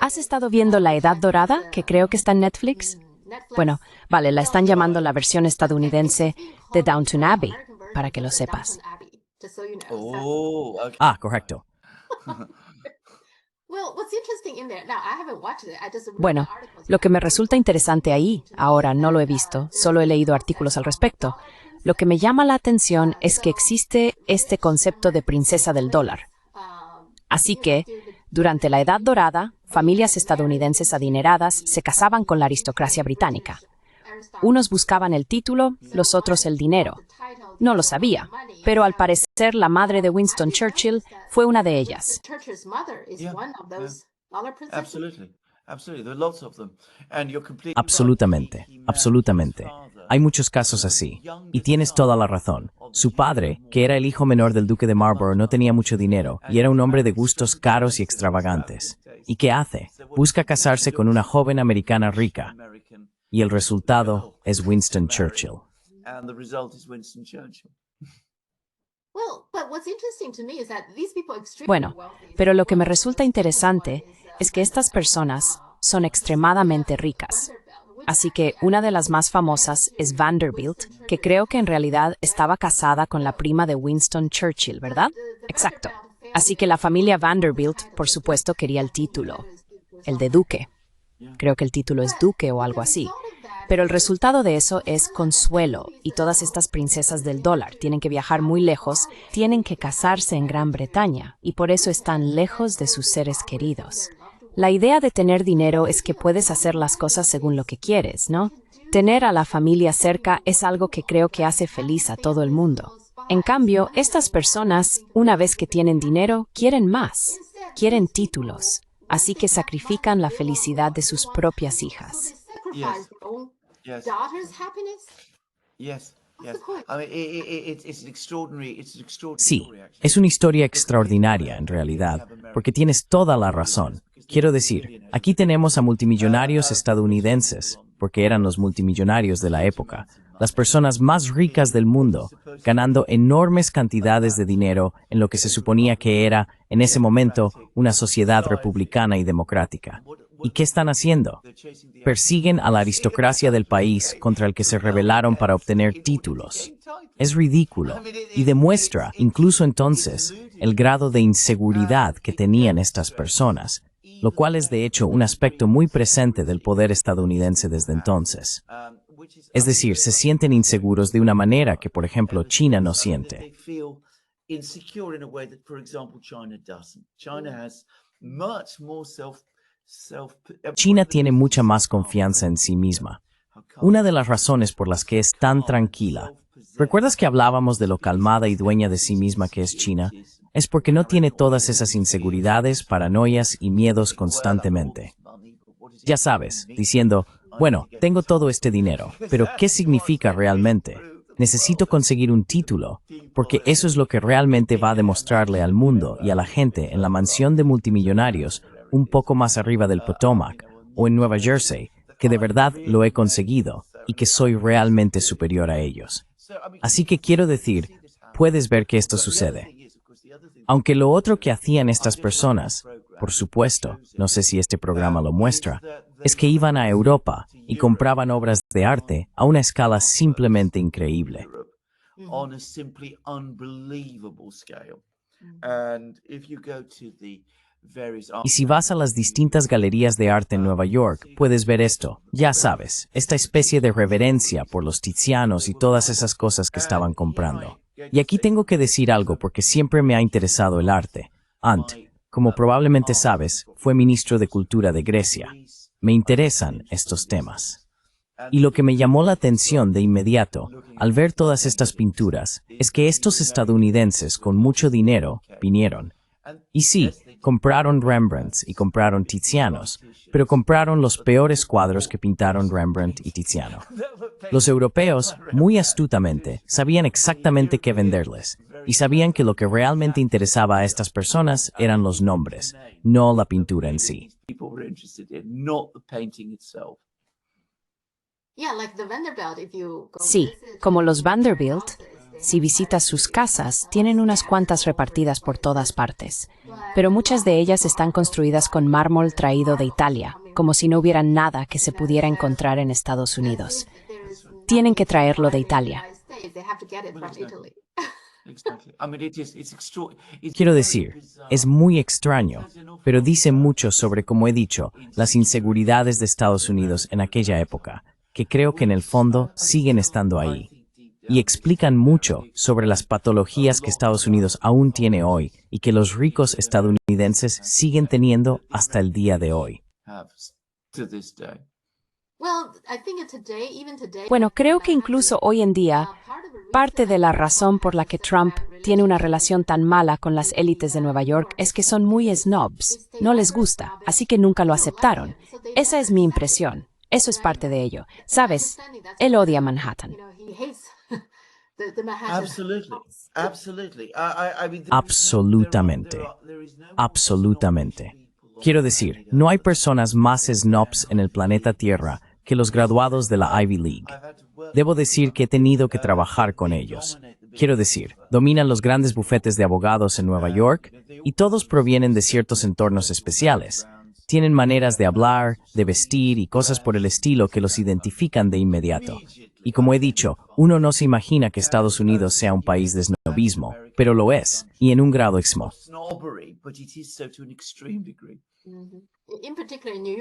¿Has estado viendo La Edad Dorada, que creo que está en Netflix? Bueno, vale, la están llamando la versión estadounidense de Downton Abbey, para que lo sepas. Ah, correcto. Bueno, lo que me resulta interesante ahí, ahora no lo he visto, solo he leído artículos al respecto, lo que me llama la atención es que existe este concepto de princesa del dólar. Así que, durante la Edad Dorada, familias estadounidenses adineradas se casaban con la aristocracia británica. Unos buscaban el título, los otros el dinero. No lo sabía, pero al parecer la madre de Winston Churchill fue una de ellas. Absolutamente, absolutamente. Hay muchos casos así. Y tienes toda la razón. Su padre, que era el hijo menor del duque de Marlborough, no tenía mucho dinero y era un hombre de gustos caros y extravagantes. ¿Y qué hace? busca casarse con una joven americana rica, y el resultado es Winston Churchill. And the result is Winston Churchill. Bueno, pero lo que me resulta interesante es que estas personas son extremadamente ricas. Así que una de las más famosas es Vanderbilt, que creo que en realidad estaba casada con la prima de Winston Churchill, ¿verdad? Exacto. Así que la familia Vanderbilt, por supuesto, quería el título, el de duque. Creo que el título es duque o algo así. Pero el resultado de eso es Consuelo y todas estas princesas del dólar tienen que viajar muy lejos, tienen que casarse en Gran Bretaña y por eso están lejos de sus seres queridos. La idea de tener dinero es que puedes hacer las cosas según lo que quieres, ¿no? Tener a la familia cerca es algo que creo que hace feliz a todo el mundo. En cambio, estas personas, una vez que tienen dinero, quieren más, quieren títulos, así que sacrifican la felicidad de sus propias hijas. Yes. Yes. Yes. I mean, it's an extraordinary Sí, story, actually. es una historia extraordinaria en realidad, porque tienes toda la razón. Quiero decir, aquí tenemos a multimillonarios estadounidenses, porque eran los multimillonarios de la época, las personas más ricas del mundo, ganando enormes cantidades de dinero en lo que se suponía que era, en ese momento, una sociedad republicana y democrática. ¿Y qué están haciendo? Persiguen a la aristocracia del país contra el que se rebelaron para obtener títulos. Es ridículo y demuestra, incluso entonces, el grado de inseguridad que tenían estas personas, lo cual es de hecho un aspecto muy presente del poder estadounidense desde entonces. Es decir, se sienten inseguros de una manera que, por ejemplo, China no siente. Insecure in a way that, for example, China doesn't. China has much more China tiene mucha más confianza en sí misma. Una de las razones por las que es tan tranquila, ¿recuerdas que hablábamos de lo calmada y dueña de sí misma que es China? Es porque no tiene todas esas inseguridades, paranoias y miedos constantemente. Ya sabes, diciendo, bueno, tengo todo este dinero, pero ¿qué significa realmente? Necesito conseguir un título, porque eso es lo que realmente va a demostrarle al mundo y a la gente en la mansión de multimillonarios un poco más arriba del Potomac o en Nueva Jersey, que de verdad lo he conseguido y que soy realmente superior a ellos. Así que quiero decir, puedes ver que esto sucede. Aunque lo otro que hacían estas personas, por supuesto, no sé si este programa lo muestra, es que iban a Europa y compraban obras de arte a una escala simplemente increíble. on a simply unbelievable scale. And if you go to the various Y si vas a las distintas galerías de arte en Nueva York, puedes ver esto, ya sabes, esta especie de reverencia por los Tizianos y todas esas cosas que estaban comprando. Y aquí tengo que decir algo porque siempre me ha interesado el arte. Ant, como probablemente sabes, fue ministro de Cultura de Grecia. Me interesan estos temas. Y lo que me llamó la atención de inmediato, al ver todas estas pinturas, es que estos estadounidenses con mucho dinero vinieron. Y sí, compraron Rembrandts y compraron Tizianos, pero compraron los peores cuadros que pintaron Rembrandt y Tiziano. Los europeos, muy astutamente, sabían exactamente qué venderles, y sabían que lo que realmente interesaba a estas personas eran los nombres, no la pintura en sí. people were interested in, not the painting itself. Sí, como los Vanderbilt, si visitas sus casas, tienen unas cuantas repartidas por todas partes, pero muchas de ellas están construidas con mármol traído de Italia, como si no hubiera nada que se pudiera encontrar en Estados Unidos. Tienen que traerlo de Italia. Exactly. I mean, Quiero decir, es muy extraño, pero dice mucho sobre, como he dicho, las inseguridades de Estados Unidos en aquella época, que creo que en el fondo siguen estando ahí. Y explican mucho sobre las patologías que Estados Unidos aún tiene hoy y que los ricos estadounidenses siguen teniendo hasta el día de hoy. to this day. Bueno, creo que incluso hoy en día, parte de la razón por la que Trump tiene una relación tan mala con las élites de Nueva York es que son muy snobs, no les gusta, así que nunca lo aceptaron. Esa es mi impresión, eso es parte de ello. ¿Sabes? Él odia Manhattan. Absolutely. Absolutely. I mean, Absolutamente. there is no Absolutamente. Quiero decir, no hay personas más snobs en el planeta Tierra que los graduados de la Ivy League. Debo decir que he tenido que trabajar con ellos. Quiero decir, dominan los grandes bufetes de abogados en Nueva York y todos provienen de ciertos entornos especiales. Tienen maneras de hablar, de vestir y cosas por el estilo que los identifican de inmediato. Y como he dicho, uno no se imagina que Estados Unidos sea un país de snobismo, pero lo es, y en un grado extremo.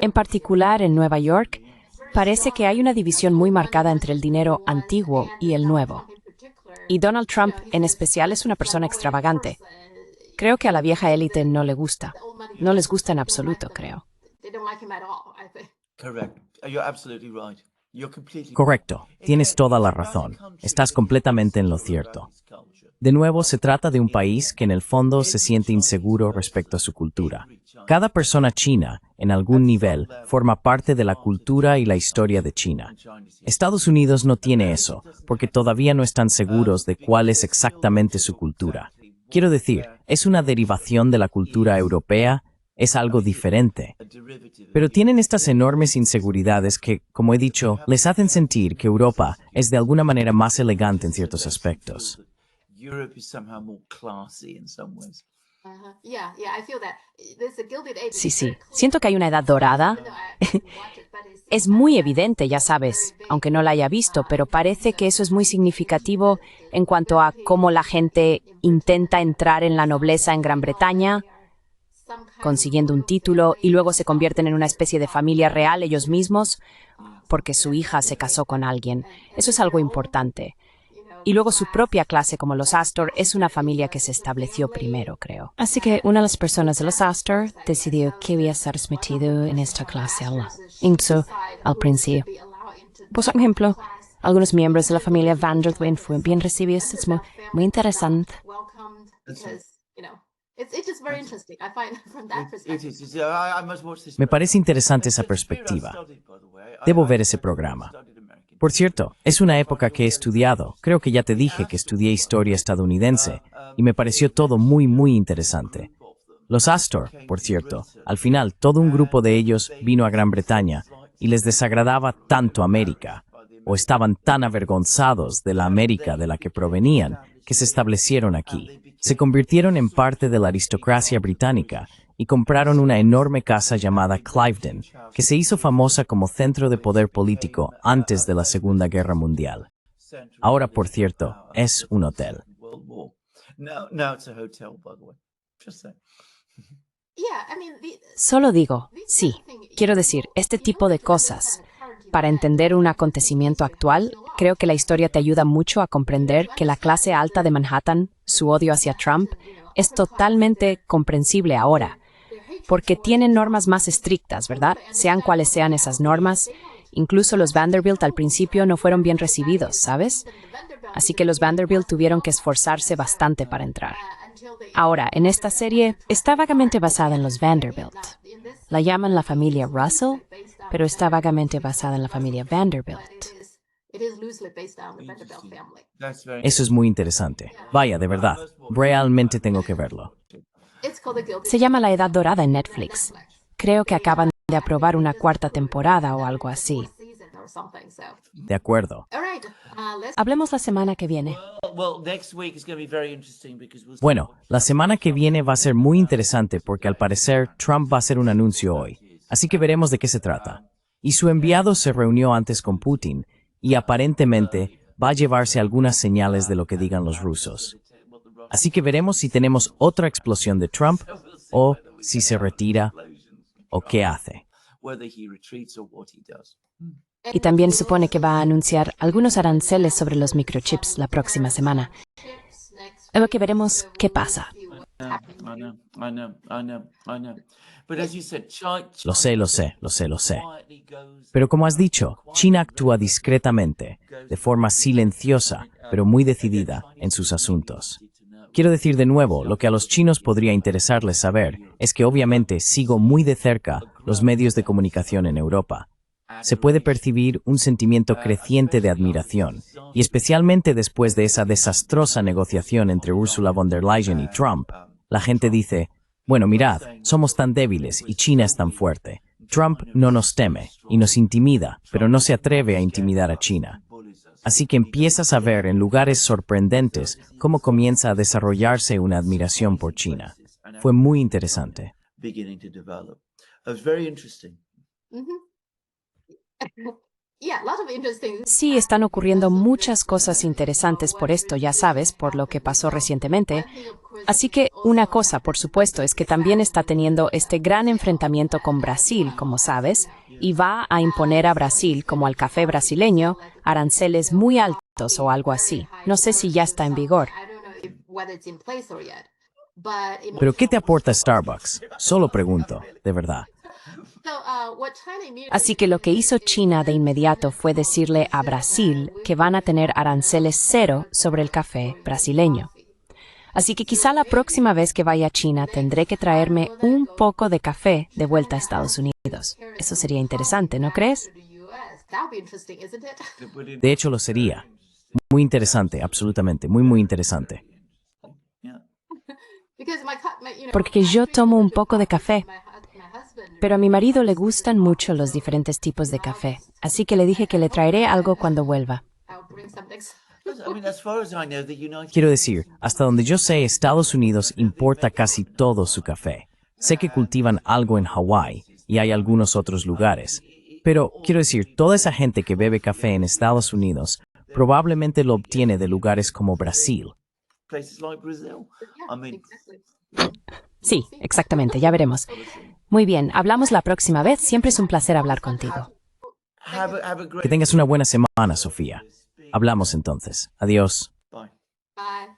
En particular, en Nueva York, parece que hay una división muy marcada entre el dinero antiguo y el nuevo. Y Donald Trump, en especial, es una persona extravagante. Creo que a la vieja élite no le gusta. No les gusta en absoluto, creo. Correcto, tienes toda la razón. Estás completamente en lo cierto. De nuevo, se trata de un país que en el fondo se siente inseguro respecto a su cultura. Cada persona china, en algún nivel, forma parte de la cultura y la historia de China. Estados Unidos no tiene eso, porque todavía no están seguros de cuál es exactamente su cultura. Quiero decir, es una derivación de la cultura europea, es algo diferente. Pero tienen estas enormes inseguridades que, como he dicho, les hacen sentir que Europa es de alguna manera más elegante en ciertos aspectos. Sí, siento que hay una edad dorada. Es muy evidente, ya sabes, aunque no la haya visto, pero parece que eso es muy significativo en cuanto a cómo la gente intenta entrar en la nobleza en Gran Bretaña, consiguiendo un título, y luego se convierten en una especie de familia real ellos mismos, porque su hija se casó con alguien. Eso es algo importante. Y luego su propia clase, como los Astor, es una familia que se estableció primero, creo. Así que una de las personas de los Astor decidió que iba a estar metido en esta clase incluso al principio. Por ejemplo, algunos miembros de la familia Vanderbilt fueron bien recibidos. Es muy interesante. Me parece interesante esa perspectiva. Debo ver ese programa. Por cierto, es una época que he estudiado. Creo que ya te dije que estudié historia estadounidense y me pareció todo muy interesante. Los Astor, por cierto, al final todo un grupo de ellos vino a Gran Bretaña y les desagradaba tanto América, o estaban tan avergonzados de la América de la que provenían, que se establecieron aquí. Se convirtieron en parte de la aristocracia británica y compraron una enorme casa llamada Cliveden, que se hizo famosa como centro de poder político antes de la Segunda Guerra Mundial. Ahora, por cierto, es un hotel. Solo digo, sí, quiero decir, este tipo de cosas. Para entender un acontecimiento actual, creo que la historia te ayuda mucho a comprender que la clase alta de Manhattan, su odio hacia Trump, es totalmente comprensible ahora, porque tienen normas más estrictas, ¿verdad? Sean cuales sean esas normas. Incluso los Vanderbilt al principio no fueron bien recibidos, ¿sabes? Así que los Vanderbilt tuvieron que esforzarse bastante para entrar. Ahora, en esta serie, está vagamente basada en los Vanderbilt. La llaman la familia Russell, pero está vagamente basada en la familia Vanderbilt. Eso es muy interesante. Vaya, de verdad, realmente tengo que verlo. Se llama La Edad Dorada en Netflix. Creo que acaban de aprobar una cuarta temporada o algo así. De acuerdo. Hablemos la semana que viene. Bueno, la semana que viene va a ser muy interesante porque al parecer Trump va a hacer un anuncio hoy, así que veremos de qué se trata. Y su enviado se reunió antes con Putin y aparentemente va a llevarse algunas señales de lo que digan los rusos. Así que veremos si tenemos otra explosión de Trump o si se retira o qué hace. Y también supone que va a anunciar algunos aranceles sobre los microchips la próxima semana. Luego que veremos qué pasa. Lo sé. Pero como has dicho, China actúa discretamente, de forma silenciosa, pero muy decidida en sus asuntos. Quiero decir de nuevo, lo que a los chinos podría interesarles saber es que obviamente sigo muy de cerca los medios de comunicación en Europa. Se puede percibir un sentimiento creciente de admiración, y especialmente después de esa desastrosa negociación entre Ursula von der Leyen y Trump, la gente dice, Bueno, mirad, somos tan débiles y China es tan fuerte. Trump no nos teme y nos intimida, pero no se atreve a intimidar a China. Así que empiezas a ver en lugares sorprendentes cómo comienza a desarrollarse una admiración por China. Fue muy interesante. Beginning to develop. It was very interesting. Sí, están ocurriendo muchas cosas interesantes por esto, ya sabes, por lo que pasó recientemente. Así que una cosa, por supuesto, es que también está teniendo este gran enfrentamiento con Brasil, como sabes, y va a imponer a Brasil, como al café brasileño, aranceles muy altos o algo así. No sé si ya está en vigor. ¿Pero qué te aporta Starbucks? Solo pregunto, de verdad. Así que lo que hizo China de inmediato fue decirle a Brasil que van a tener aranceles cero sobre el café brasileño. Así que quizá la próxima vez que vaya a China tendré que traerme un poco de café de vuelta a Estados Unidos. Eso sería interesante, ¿no crees? De hecho, lo sería. Muy interesante, absolutamente, muy interesante. Porque yo tomo un poco de café, pero a mi marido le gustan mucho los diferentes tipos de café, así que le dije que le traeré algo cuando vuelva. Quiero decir, hasta donde yo sé, Estados Unidos importa casi todo su café. Sé que cultivan algo en Hawái y hay algunos otros lugares. Pero, quiero decir, toda esa gente que bebe café en Estados Unidos probablemente lo obtiene de lugares como Brasil. Sí, exactamente, ya veremos. Muy bien, hablamos la próxima vez. Siempre es un placer hablar contigo. Que tengas una buena semana, Sofía. Hablamos entonces. Adiós. Bye. Bye.